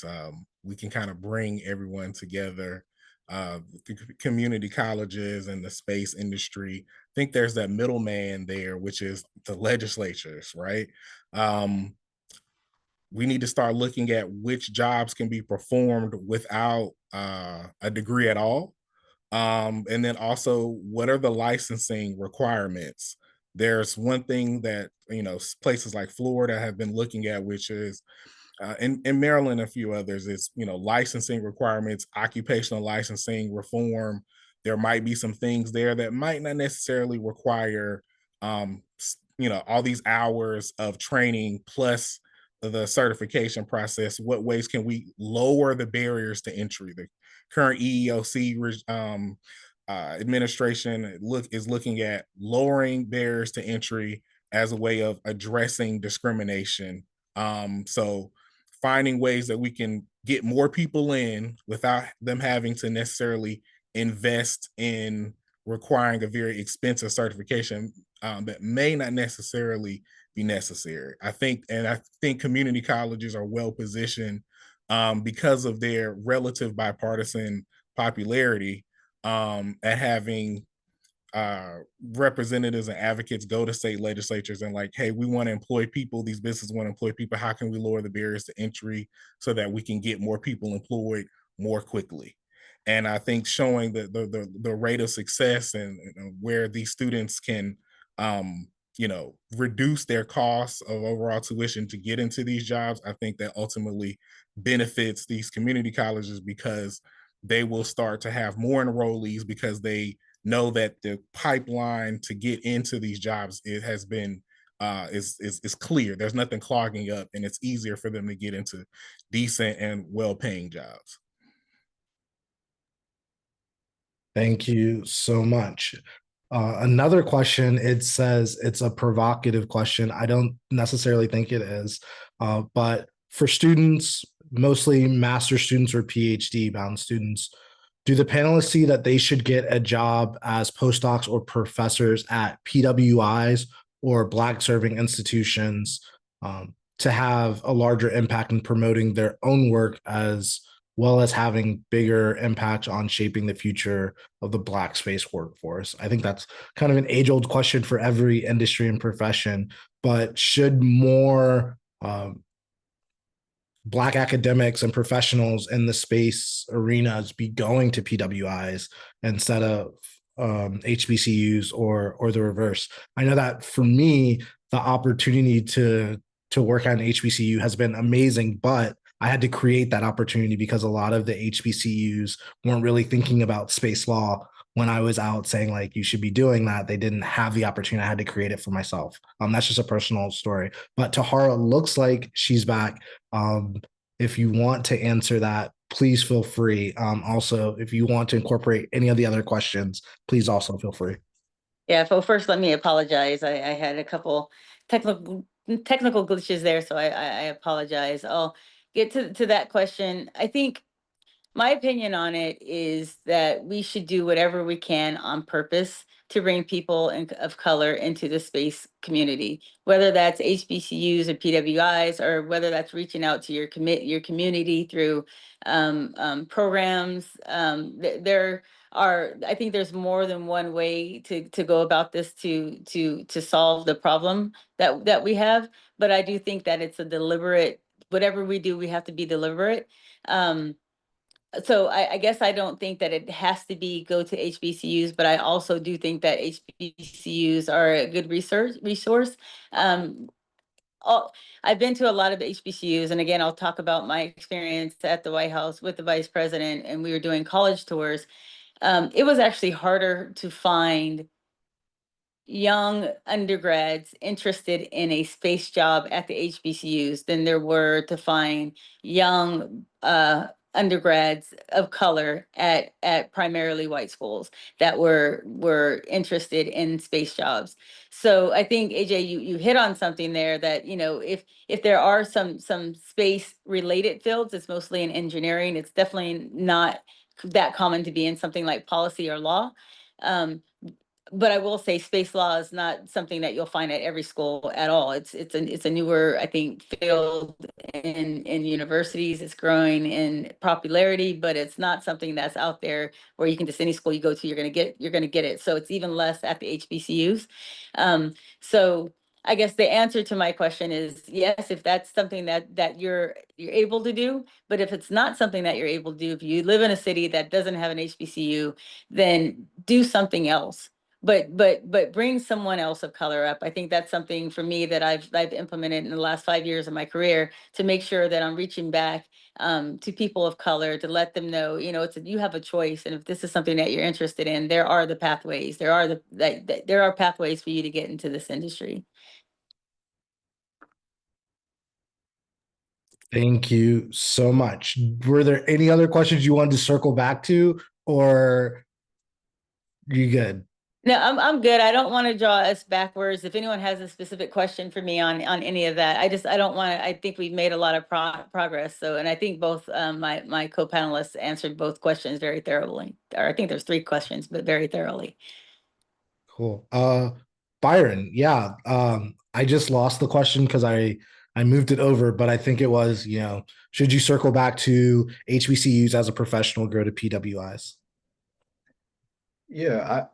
we can kind of bring everyone together, the community colleges and the space industry, I think there's that middleman there, which is the legislatures, right? Um, we need to start looking at which jobs can be performed without a degree at all. And then also, what are the licensing requirements? There's one thing that, places like Florida have been looking at, which is, in Maryland, a few others, is, licensing requirements, occupational licensing reform. There might be some things there that might not necessarily require, all these hours of training plus the certification process. What ways can we lower the barriers to entry? The current EEOC administration is looking at lowering barriers to entry as a way of addressing discrimination. So finding ways that we can get more people in without them having to necessarily invest in requiring a very expensive certification that may not necessarily be necessary. I think community colleges are well positioned because of their relative bipartisan popularity at having representatives and advocates go to state legislatures and like, hey, we want to employ people. These businesses want to employ people. How can we lower the barriers to entry so that we can get more people employed more quickly? And I think showing the rate of success and where these students can, reduce their costs of overall tuition to get into these jobs, I think that ultimately benefits these community colleges because they will start to have more enrollees because they know that the pipeline to get into these jobs has been is clear. There's nothing clogging up, and it's easier for them to get into decent and well-paying jobs. Thank you so much. Another question, it says it's a provocative question. I don't necessarily think it is, but for students, mostly master students or PhD bound students, do the panelists see that they should get a job as postdocs or professors at PWIs or Black serving institutions to have a larger impact in promoting their own work as well as having bigger impact on shaping the future of the Black space workforce? I think that's kind of an age-old question for every industry and profession, but should more Black academics and professionals in the space arenas be going to PWIs instead of HBCUs or the reverse? I know that for me, the opportunity to work at an HBCU has been amazing, but I had to create that opportunity because a lot of the HBCUs weren't really thinking about space law when I was out saying like you should be doing that. They didn't have the opportunity. I had to create it for myself. That's just a personal story. But Tahara looks like she's back. If you want to answer that, please feel free. Also, if you want to incorporate any of the other questions, please also feel free. Yeah, so first let me apologize. I had a couple technical glitches there, so I apologize. I'll get to that question. I think my opinion on it is that we should do whatever we can on purpose to bring people of color into the space community, whether that's HBCUs or PWIs, or whether that's reaching out to your community through programs. I think there's more than one way to go about this to solve the problem that we have. But I do think that it's a deliberate, whatever we do, we have to be deliberate. So I guess I don't think that it has to be go to HBCUs, but I also do think that HBCUs are a good resource. I've been to a lot of HBCUs, and again, I'll talk about my experience at the White House with the vice president, and we were doing college tours. It was actually harder to find young undergrads interested in a space job at the HBCUs than there were to find young undergrads of color at primarily white schools that were interested in space jobs. So I think AJ, you hit on something there that, if there are some space related fields, it's mostly in engineering. It's definitely not that common to be in something like policy or law. But I will say space law is not something that you'll find at every school at all. It's a newer, I think, field in universities. It's growing in popularity, but it's not something that's out there where you can just, any school you go to, you're gonna get it. So it's even less at the HBCUs. So I guess the answer to my question is yes, if that's something that you're able to do. But if it's not something that you're able to do, if you live in a city that doesn't have an HBCU, then do something else. But bring someone else of color up. I think that's something for me that I've implemented in the last 5 years of my career to make sure that I'm reaching back to people of color to let them know, you have a choice, and if this is something that you're interested in, there are the pathways. There are pathways for you to get into this industry. Thank you so much. Were there any other questions you wanted to circle back to, or You good? No, I'm good. I don't want to draw us backwards. If anyone has a specific question for me on any of that, I don't want to. I think we've made a lot of progress. So, and I think both my co-panelists answered both questions very thoroughly. Or I think there's three questions, but very thoroughly. Cool. Byron, yeah. I just lost the question because I moved it over, but I think it was, should you circle back to HBCUs as a professional, go to PWIs? Yeah,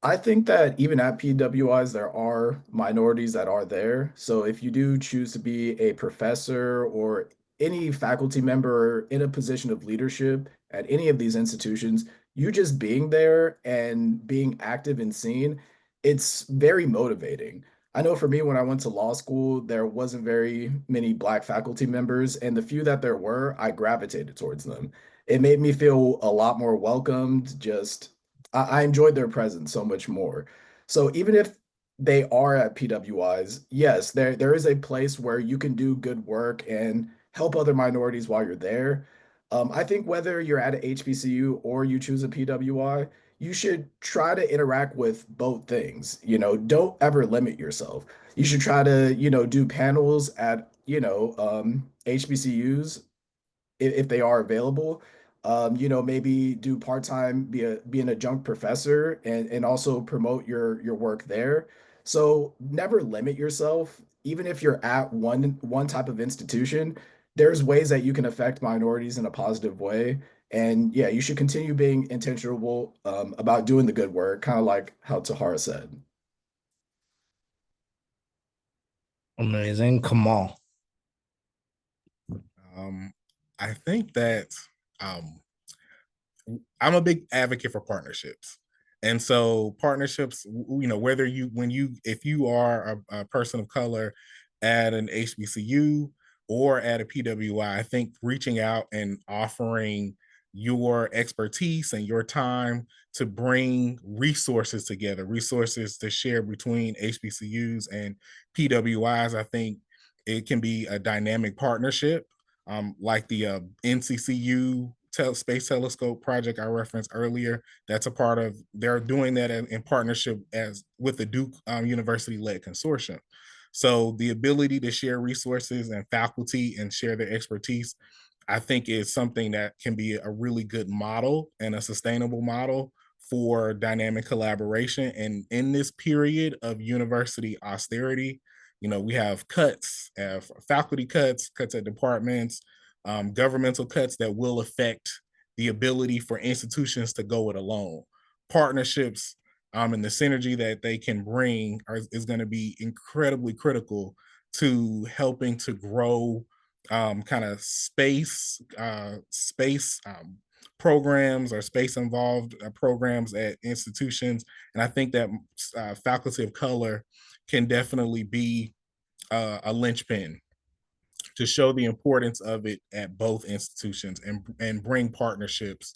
I think that even at PWIs, there are minorities that are there. So if you do choose to be a professor or any faculty member in a position of leadership at any of these institutions, you just being there and being active and seen, it's very motivating. I know for me, when I went to law school, there wasn't very many Black faculty members, and the few that there were, I gravitated towards them. It made me feel a lot more welcomed, just I enjoyed their presence so much more. So even if they are at PWIs, yes, there is a place where you can do good work and help other minorities while you're there. I think whether you're at an HBCU or you choose a PWI, you should try to interact with both things. Don't ever limit yourself. You should try to, do panels at, HBCUs if they are available. Maybe do part-time, be an adjunct professor and also promote your work there. So never limit yourself, even if you're at one type of institution, there's ways that you can affect minorities in a positive way. And yeah, you should continue being intentional about doing the good work, kind of like how Tahara said. Amazing. Kamal. Um, I think that um, I'm a big advocate for partnerships. And so partnerships, whether if you are a person of color at an HBCU or at a PWI, I think reaching out and offering your expertise and your time to bring resources together, resources to share between HBCUs and PWIs, I think it can be a dynamic partnership, like the NCCU Space Telescope project I referenced earlier. That's a part of, they're doing that in partnership as with the Duke University led consortium. So the ability to share resources and faculty and share their expertise, I think is something that can be a really good model and a sustainable model for dynamic collaboration. And in this period of university austerity, we have cuts, faculty cuts, cuts at departments, governmental cuts that will affect the ability for institutions to go it alone. Partnerships and the synergy that they can bring is going to be incredibly critical to helping to grow kind of space programs or space involved programs at institutions. And I think that faculty of color can definitely be a linchpin to show the importance of it at both institutions and bring partnerships.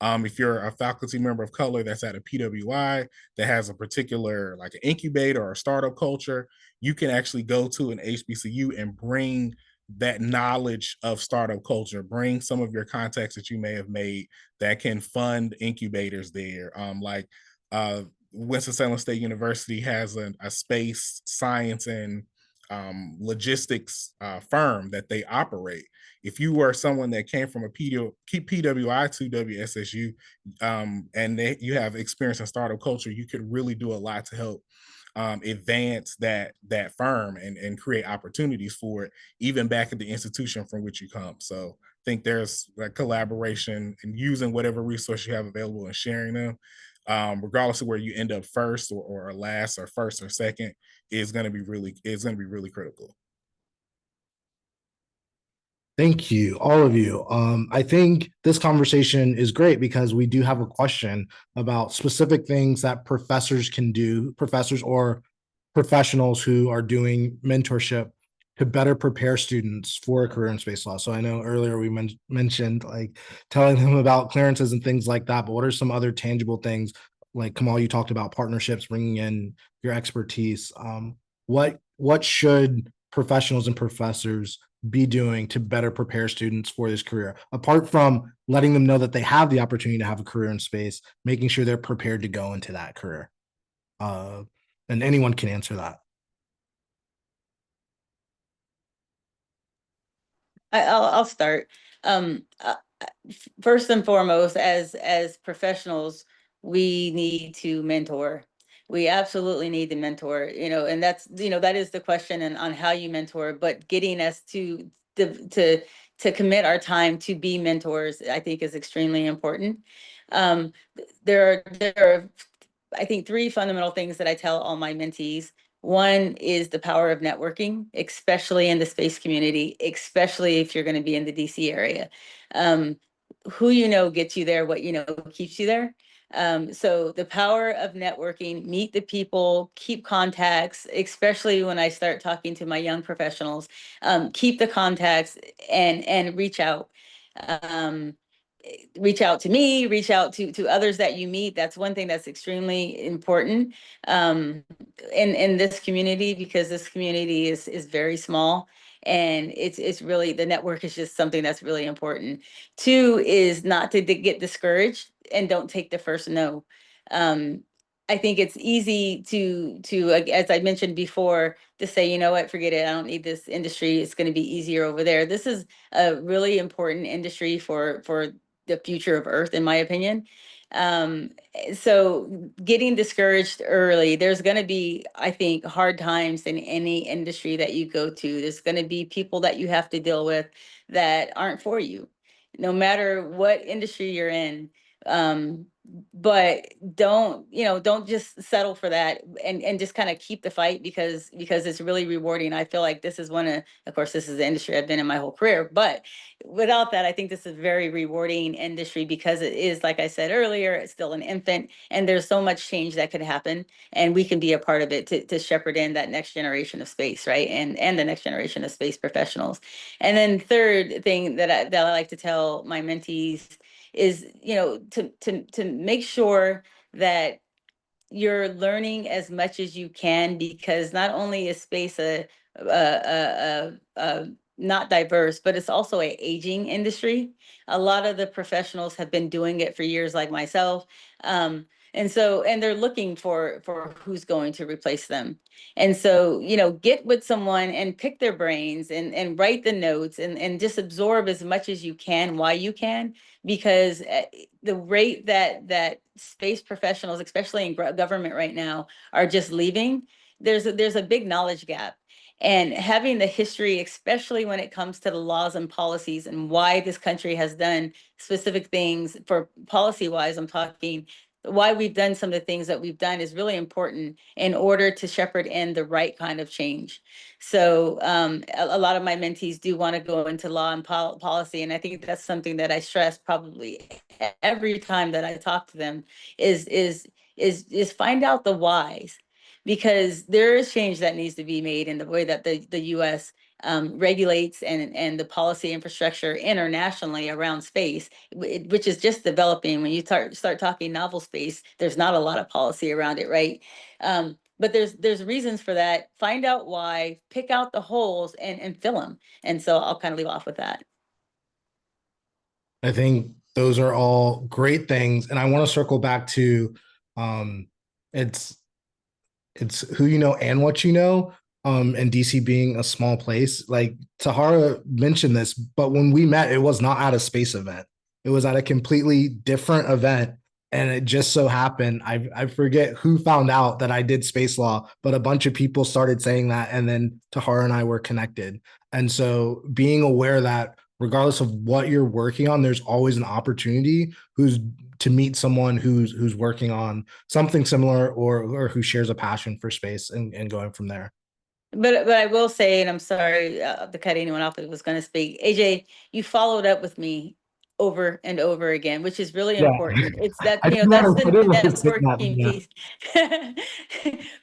If you're a faculty member of color that's at a PWI that has a particular like an incubator or a startup culture, you can actually go to an HBCU and bring that knowledge of startup culture, bring some of your contacts that you may have made that can fund incubators there. Like Winston-Salem State University has a space science and logistics firm that they operate. If you were someone that came from a PWI to WSSU and you have experience in startup culture, you could really do a lot to help advance that firm and create opportunities for it, even back at the institution from which you come. So I think there's a collaboration and using whatever resource you have available and sharing them, regardless of where you end up first or last or first or second, is going to be really critical. Thank you, all of you. I think this conversation is great because we do have a question about specific things that professors can do, professors or professionals who are doing mentorship to better prepare students for a career in space law. So I know earlier we mentioned like telling them about clearances and things like that, but what are some other tangible things? Like Kamal, you talked about partnerships, bringing in your expertise. What should professionals and professors be doing to better prepare students for this career, apart from letting them know that they have the opportunity to have a career in space, making sure they're prepared to go into that career? And anyone can answer that. I'll start. First and foremost, as professionals, we need to mentor. We absolutely need to mentor, and that is the question and on how you mentor, but getting us to commit our time to be mentors, I think is extremely important. Um, there are I think three fundamental things that I tell all my mentees. One is the power of networking, especially in the space community, especially if you're going to be in the DC area. Um, who you know gets you there, what you know keeps you there. So the power of networking, meet the people, keep contacts, especially when I start talking to my young professionals, keep the contacts and reach out. Um, Reach out to me, reach out to others that you meet. That's one thing that's extremely important in this community, because this community is very small, and it's really, the network is just something that's really important. Two is not to get discouraged and don't take the first no. I think it's easy to as I mentioned before, to say, you know what, forget it, I don't need this industry, it's going to be easier over there. This is a really important industry for the future of Earth, in my opinion. Um, so getting discouraged early, there's going to be, I think, hard times in any industry that you go to. There's going to be people that you have to deal with that aren't for you, no matter what industry you're in. Um, but don't just settle for that, and just kind of keep the fight, because it's really rewarding. I feel like this is of course, this is the industry I've been in my whole career, but without that, I think this is a very rewarding industry, because it is, like I said earlier, it's still an infant, and there's so much change that could happen, and we can be a part of it to shepherd in that next generation of space, right? And the next generation of space professionals. And then third thing that I like to tell my mentees is, to make sure that you're learning as much as you can, because not only is space not diverse, but it's also an aging industry. A lot of the professionals have been doing it for years, like myself. And they're looking for who's going to replace them. And so, get with someone and pick their brains, and write the notes, and just absorb as much as you can while you can, because the rate that space professionals, especially in government right now, are just leaving, there's a big knowledge gap. And having the history, especially when it comes to the laws and policies and why this country has done specific things, for policy wise, I'm talking, why we've done some of the things that we've done, is really important in order to shepherd in the right kind of change. So a lot of my mentees do want to go into law and policy, and I think that's something that I stress probably every time that I talk to them, is find out the whys, because there is change that needs to be made in the way that the U.S. Regulates and the policy infrastructure internationally around space, which is just developing. When you start talking novel space, there's not a lot of policy around it, right? But there's reasons for that. Find out why, pick out the holes, and fill them. And so I'll kind of leave off with that. I think those are all great things. And I want to circle back to um, it's it's who you know and what you know. And DC being a small place, like Tahara mentioned this, but when we met, it was not at a space event. It was at a completely different event. And it just so happened, I forget who found out that I did space law, but a bunch of people started saying that. And then Tahara and I were connected. And so being aware that regardless of what you're working on, there's always an opportunity to meet someone who's working on something similar, or who shares a passion for space, and going from there. But I will say, and I'm sorry to cut anyone off that was going to speak. AJ, you followed up with me over and over again, which is really Yeah. important. It's that, I that's the didn't want to say that, networking yeah. piece.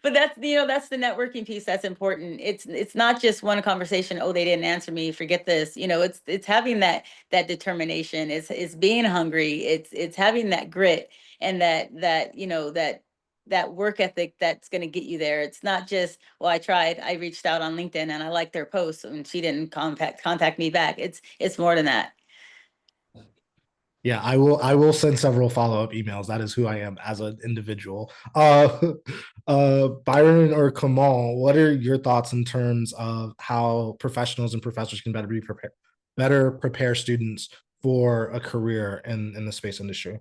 But that's the networking piece that's important. It's not just one conversation. Oh, they didn't answer me, forget this. It's having that determination. It's being hungry. It's having that grit, and that that work ethic that's going to get you there. It's not just, well, I reached out on LinkedIn and I liked their post and she didn't contact me back. It's more than that. Yeah, I will send several follow-up emails. That is who I am as an individual. Byron or Kamal, what are your thoughts in terms of how professionals and professors can better prepare students for a career in the space industry?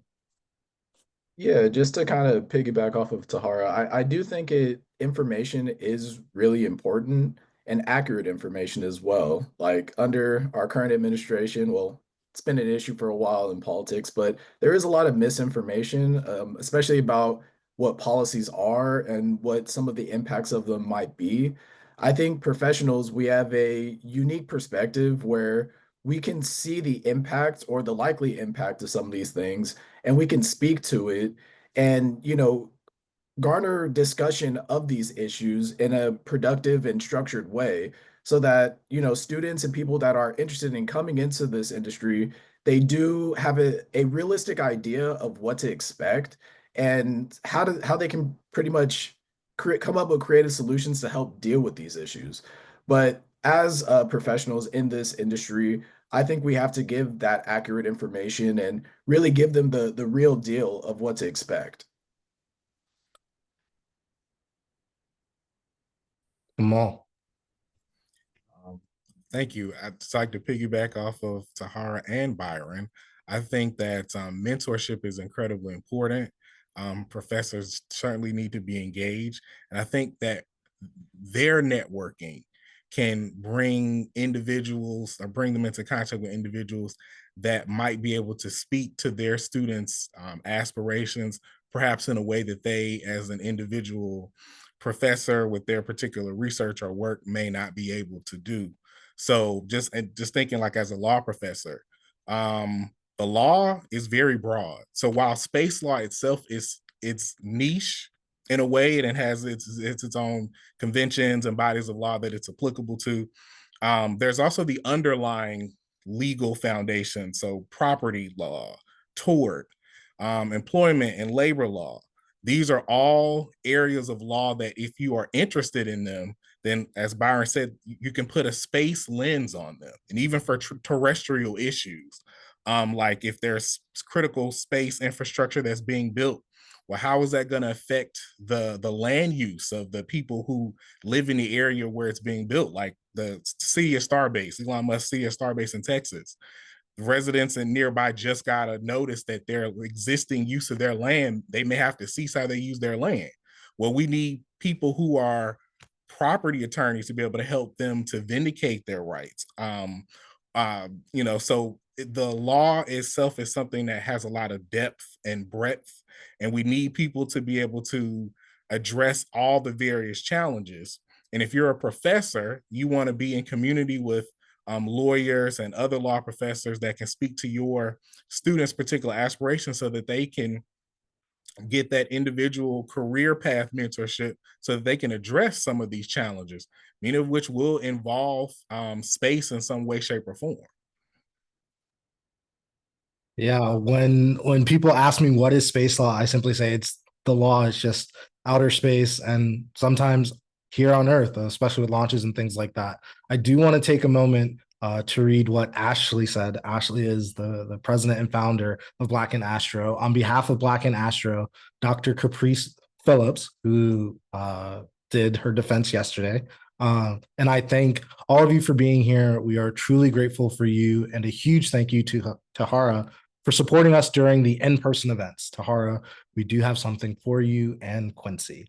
Yeah, just to kind of piggyback off of Tahara, I do think information is really important and accurate information as well. Like under our current administration, well, it's been an issue for a while in politics, but there is a lot of misinformation, especially about what policies are and what some of the impacts of them might be. I think professionals, we have a unique perspective where we can see the impact or the likely impact of some of these things and we can speak to it and garner discussion of these issues in a productive and structured way so that students and people that are interested in coming into this industry, they do have a realistic idea of what to expect and how they can pretty much come up with creative solutions to help deal with these issues. But as professionals in this industry, I think we have to give that accurate information and really give them the real deal of what to expect. Kamal. Um, Thank you. I'd just like to piggyback off of Tahara and Byron. I think that mentorship is incredibly important. Professors certainly need to be engaged. And I think that their networking can bring individuals or bring them into contact with individuals that might be able to speak to their students' aspirations, perhaps in a way that they, as an individual professor with their particular research or work, may not be able to do. So just thinking like as a law professor, the law is very broad. So while space law itself is it's niche in a way and it has its own conventions and bodies of law that it's applicable to, there's also the underlying legal foundation. So property law, tort, employment and labor law. These are all areas of law that if you are interested in them, then as Byron said, you can put a space lens on them. And even for terrestrial issues, like if there's critical space infrastructure that's being built, well, how is that going to affect the land use of the people who live in the area where it's being built? Like the city of Starbase, Elon Musk city of Starbase in Texas. Residents in nearby just got a notice that their existing use of their land, they may have to cease how they use their land. Well, we need people who are property attorneys to be able to help them to vindicate their rights. So the law itself is something that has a lot of depth and breadth, and we need people to be able to address all the various challenges. And if you're a professor, you want to be in community with lawyers and other law professors that can speak to your students' particular aspirations so that they can get that individual career path mentorship so that they can address some of these challenges, many of which will involve space in some way, shape, or form. Yeah, when people ask me what is space law, I simply say it's the law is just outer space and sometimes here on Earth, especially with launches and things like that. I do want to take a moment to read what Ashley said. Ashley is the president and founder of Black In Astro. On behalf of Black In Astro, Dr. Caprice Phillips, who did her defense yesterday. And I thank all of you for being here. We are truly grateful for you, and a huge thank you to Tahara for supporting us during the in-person events. Tahara, we do have something for you and Quincy.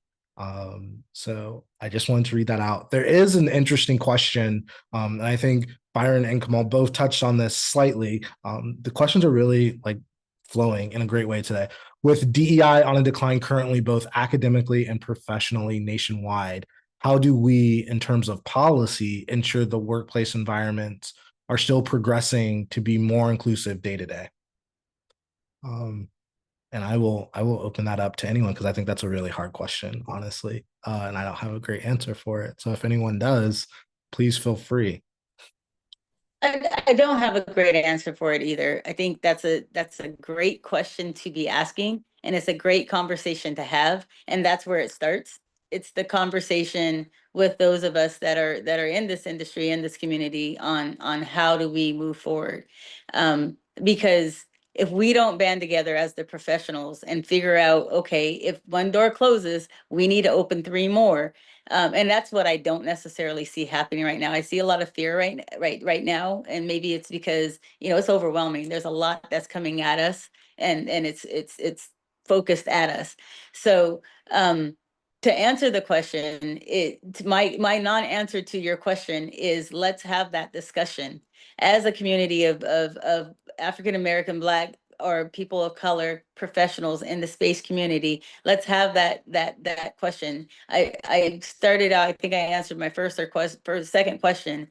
So I just wanted to read that out. There is an interesting question, and I think Byron and Kamal both touched on this slightly. The questions are really like flowing in a great way today. With DEI on a decline currently, both academically and professionally nationwide, how do we, in terms of policy, ensure the workplace environments are still progressing to be more inclusive day to day? And I will open that up to anyone because I think that's a really hard question, honestly, and I don't have a great answer for it. So if anyone does, please feel free. I don't have a great answer for it either. I think that's a great question to be asking, and it's a great conversation to have, and that's where it starts. It's the conversation with those of us that are in this industry, in this community, on how do we move forward. Because if we don't band together as the professionals and figure out, okay, if one door closes, we need to open three more. And that's what I don't necessarily see happening right now. I see a lot of fear right now, and maybe it's because, you know, it's overwhelming. There's a lot that's coming at us, and it's focused at us. So to answer the question, my non-answer to your question is, let's have that discussion as a community of African American, Black, or people of color professionals in the space community. Let's have that question. I started out, I think I answered my second question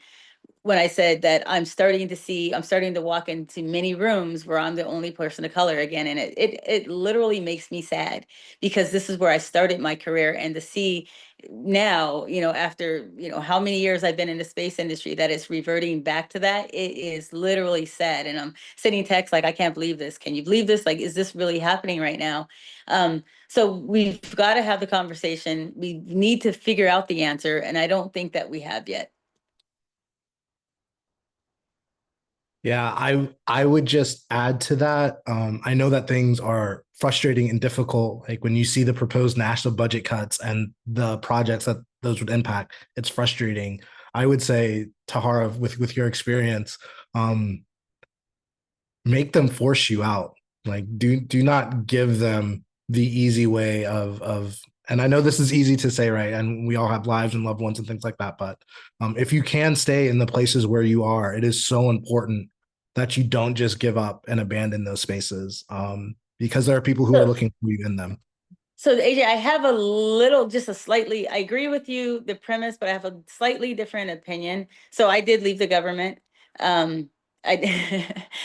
when I said that I'm starting to walk into many rooms where I'm the only person of color again. And it literally makes me sad, because this is where I started my career, and to see now, you know, after, you know, how many years I've been in the space industry, that it's reverting back to that, it is literally sad. And I'm sending texts like, I can't believe this. Can you believe this? Like, is this really happening right now? So we've got to have the conversation. We need to figure out the answer. And I don't think that we have yet. Yeah, I would just add to that. I know that things are frustrating and difficult. Like when you see the proposed national budget cuts and the projects that those would impact, it's frustrating. I would say, Tahara, with your experience, make them force you out. Like do not give them the easy way of. And I know this is easy to say, right? And we all have lives and loved ones and things like that. But if you can stay in the places where you are, it is so important that you don't just give up and abandon those spaces, because there are people who are looking for you in them. So AJ, I have I agree with you, the premise, but I have a slightly different opinion. So I did leave the government. Um,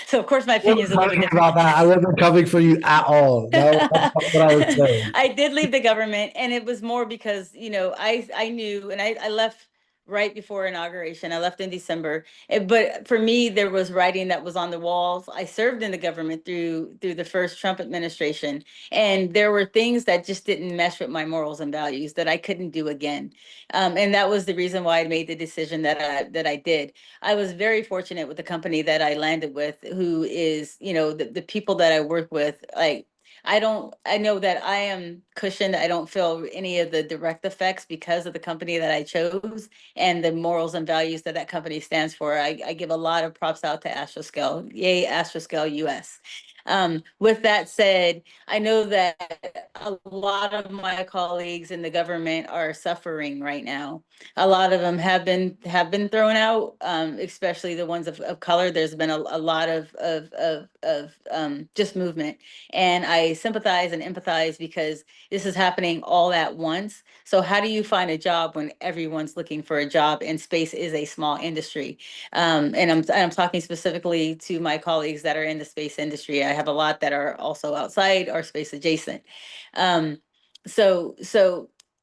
so of course my I opinion is a wasn't little bit talking different. about that. I wasn't coming for you at all. That's not what I was saying. I did leave the government, and it was more because, you know, I knew, and I left right before inauguration. I left in December. But for me, there was writing that was on the walls. I served in the government through the first Trump administration, and there were things that just didn't mesh with my morals and values that I couldn't do again. And that was the reason why I made the decision that I did. I was very fortunate with the company that I landed with, who is, you know, the people that I work with, like, I know that I am cushioned. I don't feel any of the direct effects because of the company that I chose and the morals and values that that company stands for. I give a lot of props out to Astroscale. Yay, Astroscale US. With that said, I know that a lot of my colleagues in the government are suffering right now. A lot of them have been thrown out, especially the ones of color. There's been a lot of just movement, and I sympathize and empathize because this is happening all at once. So how do you find a job when everyone's looking for a job and space is a small industry? And I'm talking specifically to my colleagues that are in the space industry. I have a lot that are also outside or space adjacent. Um, so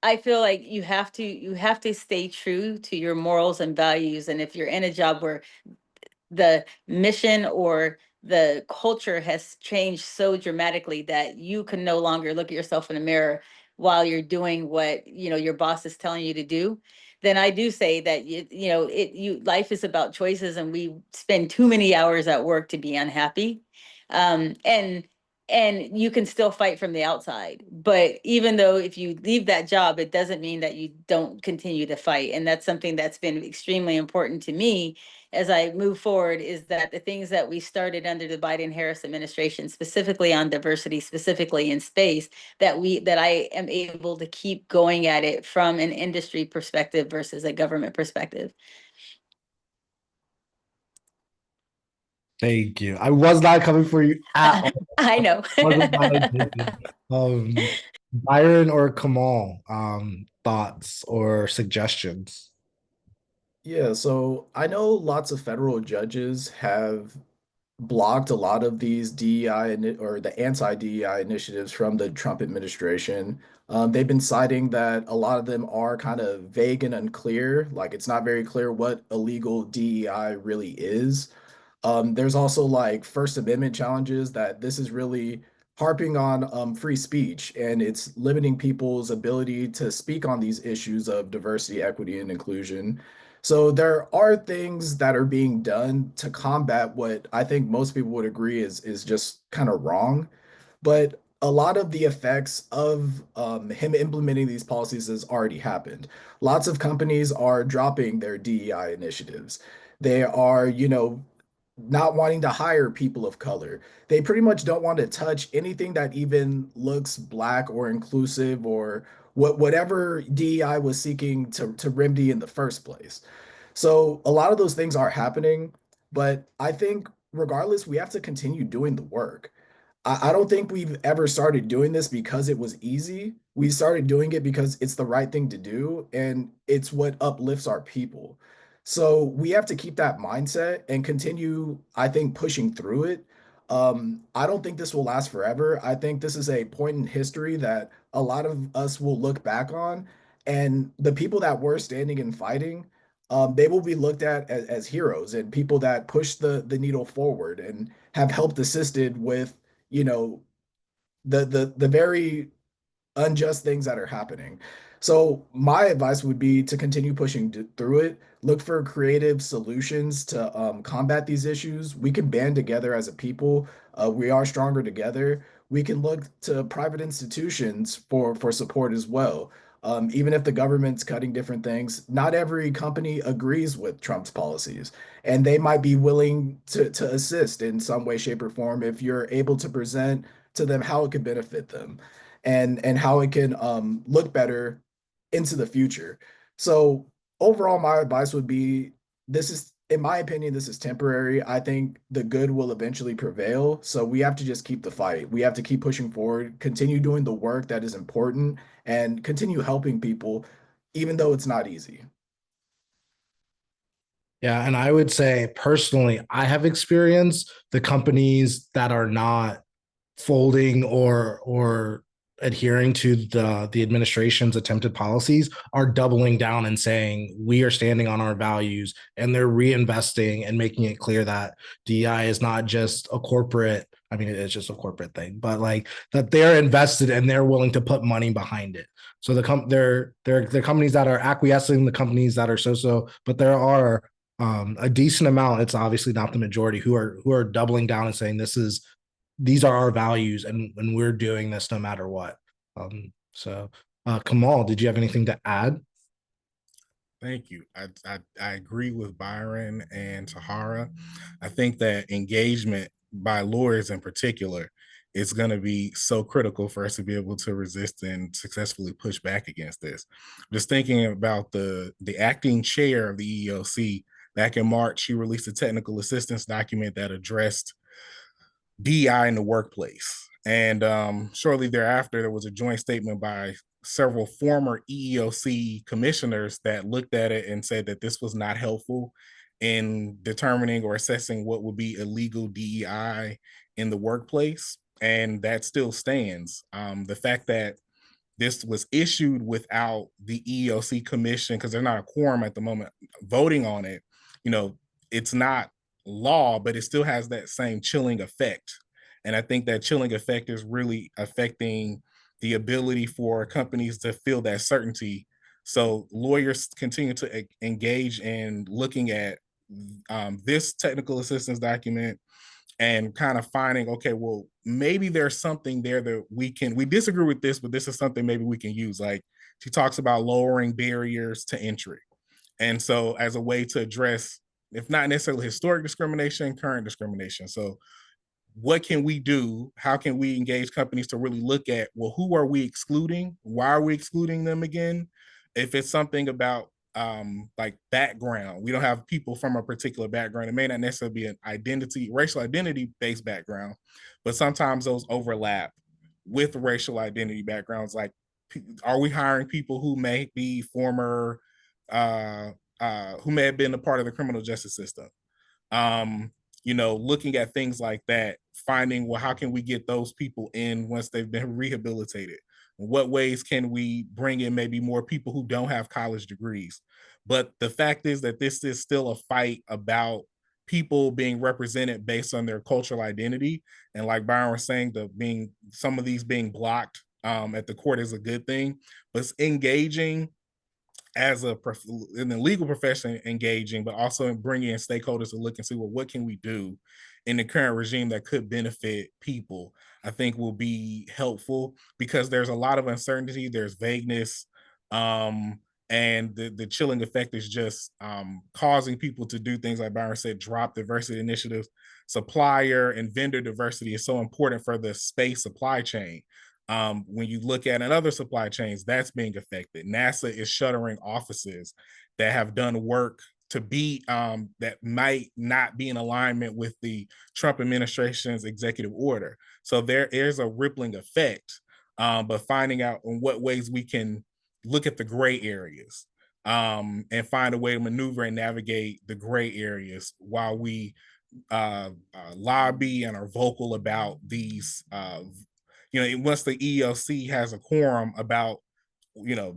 I feel like you have to stay true to your morals and values. And if you're in a job where the mission or the culture has changed so dramatically that you can no longer look at yourself in the mirror while you're doing what, you know, your boss is telling you to do, then I do say that life is about choices, and we spend too many hours at work to be unhappy. Um, and and you can still fight from the outside, but even though if you leave that job, it doesn't mean that you don't continue to fight. And that's something that's been extremely important to me as I move forward, is that the things that we started under the Biden-Harris administration, specifically on diversity, specifically in space, that I am able to keep going at it from an industry perspective versus a government perspective. Thank you. I was not coming for you at all. I know. Wasn't my intention. Byron or Kamal, thoughts or suggestions? Yeah, so I know lots of federal judges have blocked a lot of these or the anti-DEI initiatives from the Trump administration. They've been citing that a lot of them are kind of vague and unclear. Like it's not very clear what illegal DEI really is. There's also like First Amendment challenges that this is really harping on free speech, and it's limiting people's ability to speak on these issues of diversity, equity, and inclusion. So there are things that are being done to combat what I think most people would agree is just kind of wrong. But a lot of the effects of him implementing these policies has already happened. Lots of companies are dropping their DEI initiatives. They are, not wanting to hire people of color. They pretty much don't want to touch anything that even looks black or inclusive or whatever DEI was seeking to remedy in the first place. So a lot of those things are happening, but I think regardless, we have to continue doing the work. I don't think we've ever started doing this because it was easy. We started doing it because it's the right thing to do and it's what uplifts our people. So we have to keep that mindset and continue, I think, pushing through it. I don't think this will last forever. I think this is a point in history that a lot of us will look back on, and the people that were standing and fighting, they will be looked at as heroes and people that push the needle forward and have helped assisted with you know the very unjust things that are happening. So my advice would be to continue pushing through it. Look for creative solutions to combat these issues. We can band together as a people. We are stronger together. We can look to private institutions for support as well. Even if the government's cutting different things, not every company agrees with Trump's policies, and they might be willing to assist in some way, shape, or form if you're able to present to them how it could benefit them and how it can look better into the future. So overall, my advice would be this is, in my opinion, this is temporary. I think the good will eventually prevail. So we have to just keep the fight. We have to keep pushing forward, continue doing the work that is important, and continue helping people, even though it's not easy. Yeah, and I would say personally, I have experienced the companies that are not folding or adhering to the administration's attempted policies are doubling down and saying we are standing on our values, and they're reinvesting and making it clear that DI is not just a corporate, I mean, it's just a corporate thing, but like that they're invested and they're willing to put money behind it. So they're companies that are acquiescing, the companies that are so, but there are a decent amount. It's obviously not the majority who are doubling down and saying these are our values, and we're doing this no matter what. Kamal, did you have anything to add? Thank you. I agree with Byron and Tahara. I think that engagement by lawyers in particular is going to be so critical for us to be able to resist and successfully push back against this. Just thinking about the acting chair of the EEOC back in March, she released a technical assistance document that addressed DI in the workplace. And shortly thereafter, there was a joint statement by several former EEOC commissioners that looked at it and said that this was not helpful in determining or assessing what would be illegal DEI in the workplace. And that still stands. The fact that this was issued without the EEOC commission, because they're not a quorum at the moment, voting on it, it's not law, but it still has that same chilling effect. And I think that chilling effect is really affecting the ability for companies to feel that certainty. So lawyers continue to engage in looking at this technical assistance document and kind of finding, okay, well, maybe there's something there that we disagree with this, but this is something maybe we can use. Like she talks about lowering barriers to entry. And so as a way to address, if not necessarily historic discrimination, current discrimination. So what can we do? How can we engage companies to really look at, well, who are we excluding? Why are we excluding them again? If it's something about like background, we don't have people from a particular background. It may not necessarily be an racial identity based background, but sometimes those overlap with racial identity backgrounds. Like, are we hiring people who may be former, who may have been a part of the criminal justice system? um Looking at things like that, finding, well, how can we get those people in once they've been rehabilitated? What ways can we bring in maybe more people who don't have college degrees? But the fact is that this is still a fight about people being represented based on their cultural identity. And like Byron was saying, some of these being blocked at the court is a good thing, but it's engaging as in the legal profession, engaging, but also in bringing in stakeholders to look and see, well, what can we do in the current regime that could benefit people, I think will be helpful, because there's a lot of uncertainty, there's vagueness, and the chilling effect is just causing people to do things like Byron said, drop diversity initiatives. Supplier and vendor diversity is so important for the space supply chain. When you look at another supply chains, that's being affected. NASA is shuttering offices that have done work to be that might not be in alignment with the Trump administration's executive order. So there is a rippling effect, but finding out in what ways we can look at the gray areas and find a way to maneuver and navigate the gray areas while we lobby and are vocal about these once the ELC has a quorum about,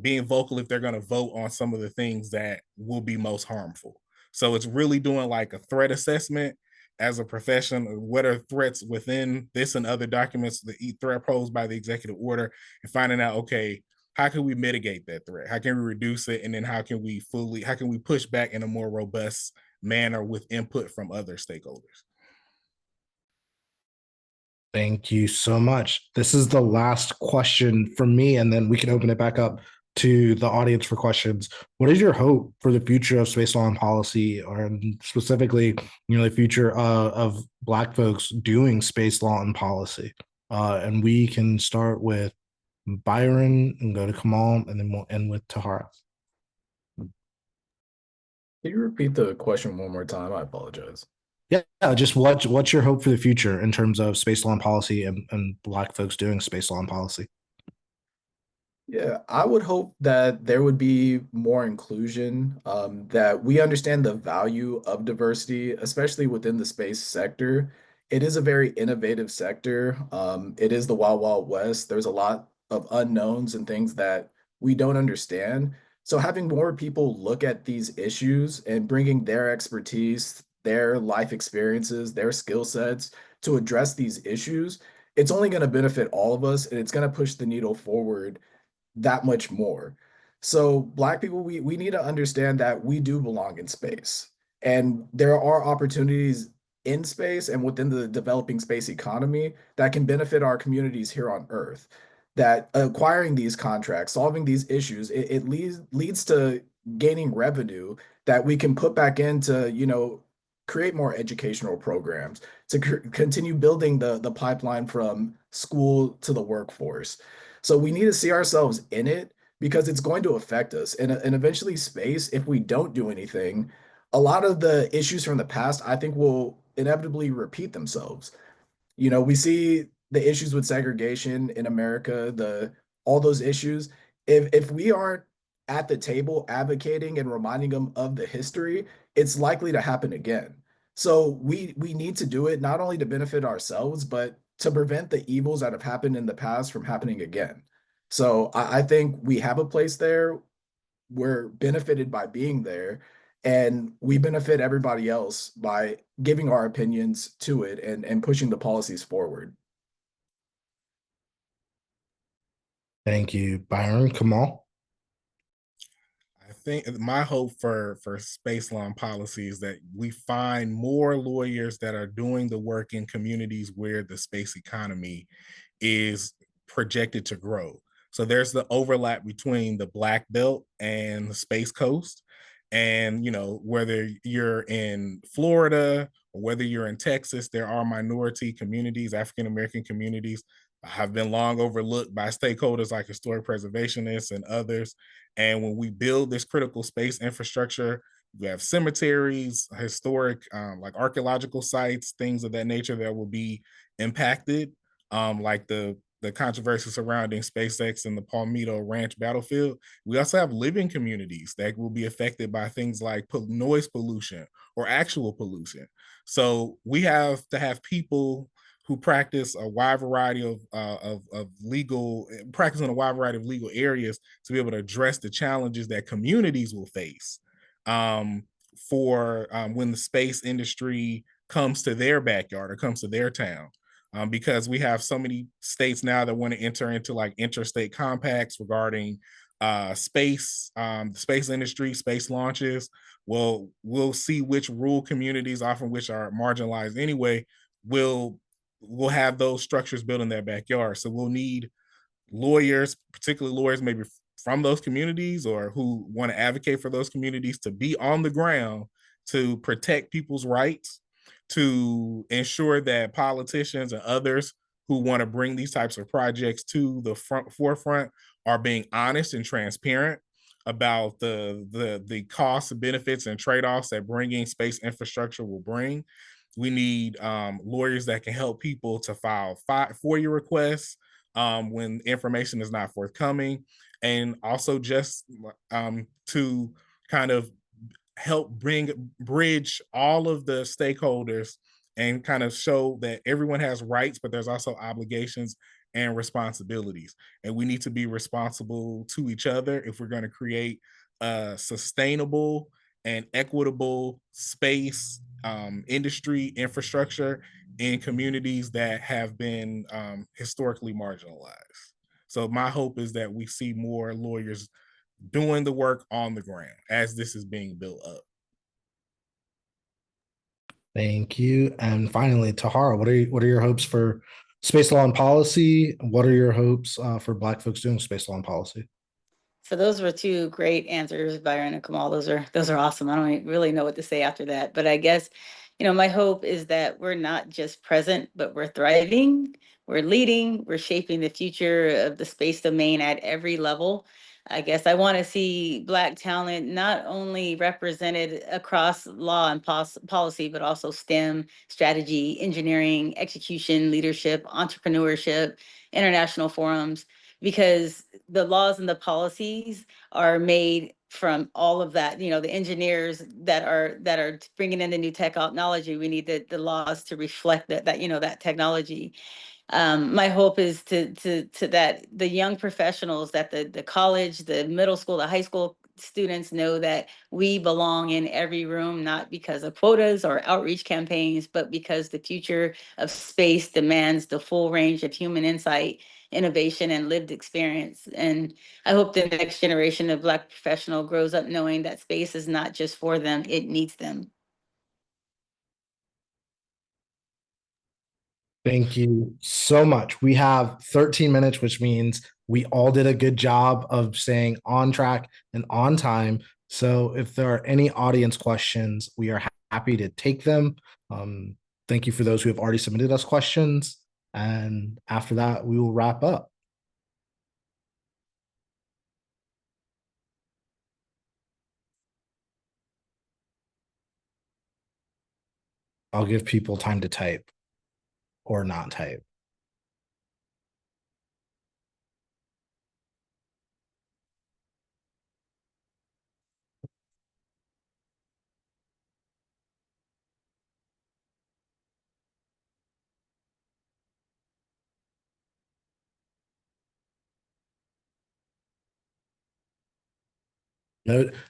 being vocal if they're going to vote on some of the things that will be most harmful. So it's really doing like a threat assessment as a profession. What are threats within this and other documents, the threat posed by the executive order, and finding out, okay, how can we mitigate that threat? How can we reduce it? And then how can we push back in a more robust manner with input from other stakeholders? Thank you so much. This is the last question from me, and then we can open it back up to the audience for questions. What is your hope for the future of space law and policy, or specifically, the future of Black folks doing space law and policy? And we can start with Byron and go to Kamal, and then we'll end with Tahara. Can you repeat the question one more time? I apologize. Yeah, just what's your hope for the future in terms of space law and policy and Black folks doing space law and policy? Yeah, I would hope that there would be more inclusion, that we understand the value of diversity, especially within the space sector. It is a very innovative sector. It is the Wild Wild West. There's a lot of unknowns and things that we don't understand. So having more people look at these issues and bringing their expertise, their life experiences, their skill sets to address these issues, it's only going to benefit all of us, and it's going to push the needle forward that much more. So Black people, we need to understand that we do belong in space. And there are opportunities in space and within the developing space economy that can benefit our communities here on Earth. That acquiring these contracts, solving these issues, it leads to gaining revenue that we can put back into, create more educational programs, to continue building the pipeline from school to the workforce. So we need to see ourselves in it because it's going to affect us. And eventually, space, if we don't do anything, a lot of the issues from the past, I think, will inevitably repeat themselves. We see the issues with segregation in America, the all those issues. If we aren't at the table advocating and reminding them of the history, it's likely to happen again. So we need to do it not only to benefit ourselves, but to prevent the evils that have happened in the past from happening again. So I think we have a place there. We're benefited by being there, and we benefit everybody else by giving our opinions to it and pushing the policies forward. Thank you, Byron. Kamal. I think my hope for space law and policy is that we find more lawyers that are doing the work in communities where the space economy is projected to grow. So there's the overlap between the Black Belt and the Space Coast. And, whether you're in Florida or whether you're in Texas, there are minority communities, African American communities, have been long overlooked by stakeholders like historic preservationists and others. And when we build this critical space infrastructure, we have cemeteries, historic, like archaeological sites, things of that nature that will be impacted, like the controversy surrounding SpaceX and the Palmetto Ranch battlefield. We also have living communities that will be affected by things like noise pollution or actual pollution. So we have to have people who practice a wide variety of legal practice in a wide variety of legal areas to be able to address the challenges that communities will face for when the space industry comes to their backyard or comes to their town. Because we have so many states now that want to enter into like interstate compacts regarding space, the space industry, space launches. Well, we'll see which rural communities, often which are marginalized anyway, will have those structures built in their backyard. So we'll need lawyers, particularly lawyers maybe from those communities or who want to advocate for those communities, to be on the ground to protect people's rights, to ensure that politicians and others who want to bring these types of projects to the forefront are being honest and transparent about the costs, benefits, and trade-offs that bringing space infrastructure will bring. We need lawyers that can help people to file FOIA requests when information is not forthcoming, and also just to kind of help bridge all of the stakeholders and kind of show that everyone has rights, but there's also obligations and responsibilities. And we need to be responsible to each other if we're going to create a sustainable and equitable space industry infrastructure in communities that have been historically marginalized. So my hope is that we see more lawyers doing the work on the ground as this is being built up. Thank you. And finally, Tahara, what are your hopes for space law and policy? What are your hopes for Black folks doing space law and policy? So those were two great answers, Byron and Kamal. Those are awesome. I don't really know what to say after that, but I guess, my hope is that we're not just present, but we're thriving, we're leading, we're shaping the future of the space domain at every level. I guess I want to see Black talent not only represented across law and policy, but also STEM, strategy, engineering, execution, leadership, entrepreneurship, international forums, because the laws and the policies are made from all of that. The engineers that are bringing in the new technology, we need the laws to reflect that technology. My hope is to that the young professionals, that the college, the middle school, the high school students know that we belong in every room, not because of quotas or outreach campaigns, but because the future of space demands the full range of human insight, innovation, and lived experience. And I hope the next generation of Black professional grows up knowing that space is not just for them, it needs them. Thank you so much. We have 13 minutes, which means we all did a good job of staying on track and on time. So if there are any audience questions, we are happy to take them. Thank you for those who have already submitted us questions. And after that, we will wrap up. I'll give people time to type or not type.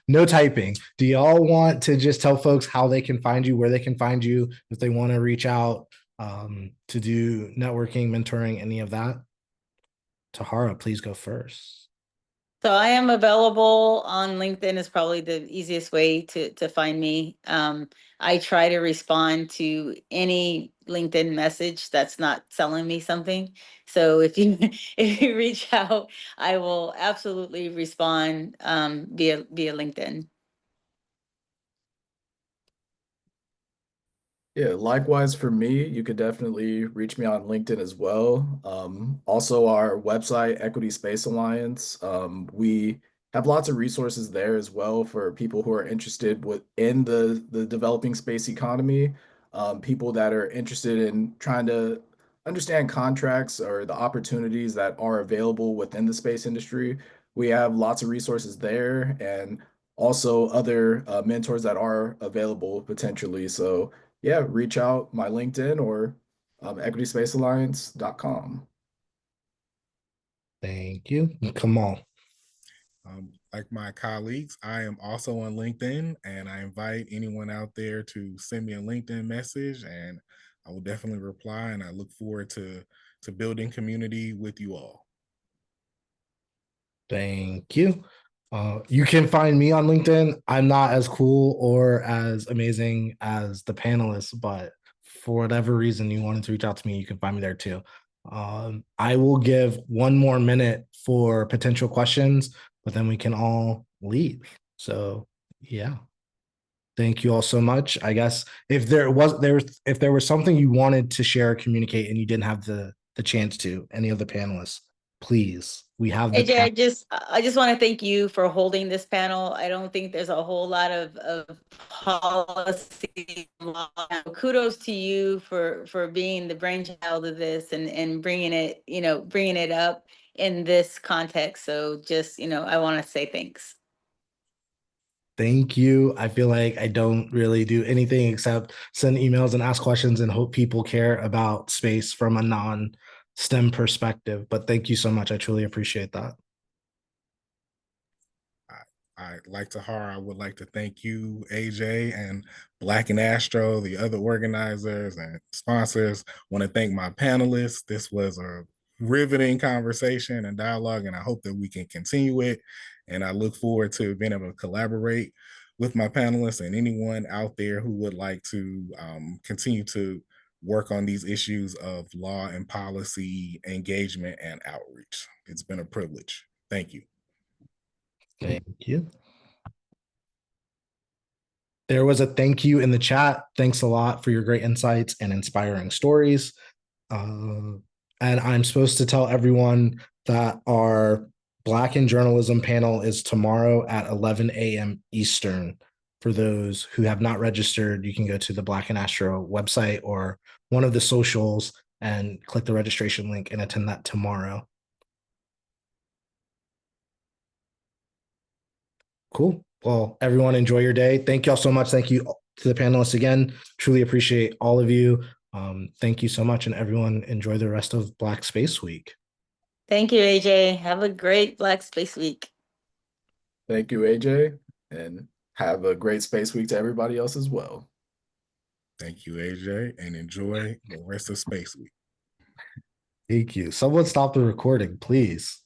No typing. Do y'all want to just tell folks how they can find you, where they can find you, if they want to reach out to do networking, mentoring, any of that? Tahara, please go first. So I am available on LinkedIn, is probably the easiest way to find me. I try to respond to any LinkedIn message that's not selling me something. So if you if you reach out, I will absolutely respond via LinkedIn. Yeah, likewise for me, you could definitely reach me on LinkedIn as well. Also, our website, Equity Space Alliance, we have lots of resources there as well for people who are interested in the developing space economy, people that are interested in trying to understand contracts or the opportunities that are available within the space industry. We have lots of resources there, and also other mentors that are available potentially. So yeah, reach out my LinkedIn or equityspacealliance.com. Thank you. Kamal. like my colleagues, I am also on LinkedIn, and I invite anyone out there to send me a LinkedIn message, and I will definitely reply. And I look forward to building community with you all. Thank you. You can find me on LinkedIn. I'm not as cool or as amazing as the panelists, but for whatever reason you wanted to reach out to me, you can find me there too. I will give one more minute for potential questions, but then we can all leave. So, yeah. Thank you all so much. I guess if there was something you wanted to share or communicate and you didn't have the chance to, any of the panelists, please. We have the AJ, time. I just want to thank you for holding this panel. I don't think there's a whole lot of policy law. Kudos to you for being the brainchild of this and bringing it, bringing it up in this context. So just, I want to say thanks. Thank you. I feel like I don't really do anything except send emails and ask questions and hope people care about space from a non-STEM perspective. But thank you so much. I truly appreciate that. I would like to thank you, AJ, and Black In Astro, the other organizers and sponsors. I want to thank my panelists. This was a riveting conversation and dialogue, and I hope that we can continue it. And I look forward to being able to collaborate with my panelists and anyone out there who would like to continue to work on these issues of law and policy engagement and outreach. It's been a privilege. Thank you. Thank you. There was a thank you in the chat. Thanks a lot for your great insights and inspiring stories. And I'm supposed to tell everyone that our Black in Journalism panel is tomorrow at 11 a.m. Eastern. For those who have not registered, you can go to the Black in Astro website or one of the socials and click the registration link and attend that tomorrow. Cool. Well, everyone enjoy your day. Thank y'all so much. Thank you to the panelists again. Truly appreciate all of you. Thank you so much, and everyone enjoy the rest of Black Space Week. Thank you, AJ. Have a great Black Space Week. Thank you, AJ, and have a great Space Week to everybody else as well. Thank you, AJ, and enjoy the rest of Space Week. Thank you. Someone stop the recording, please.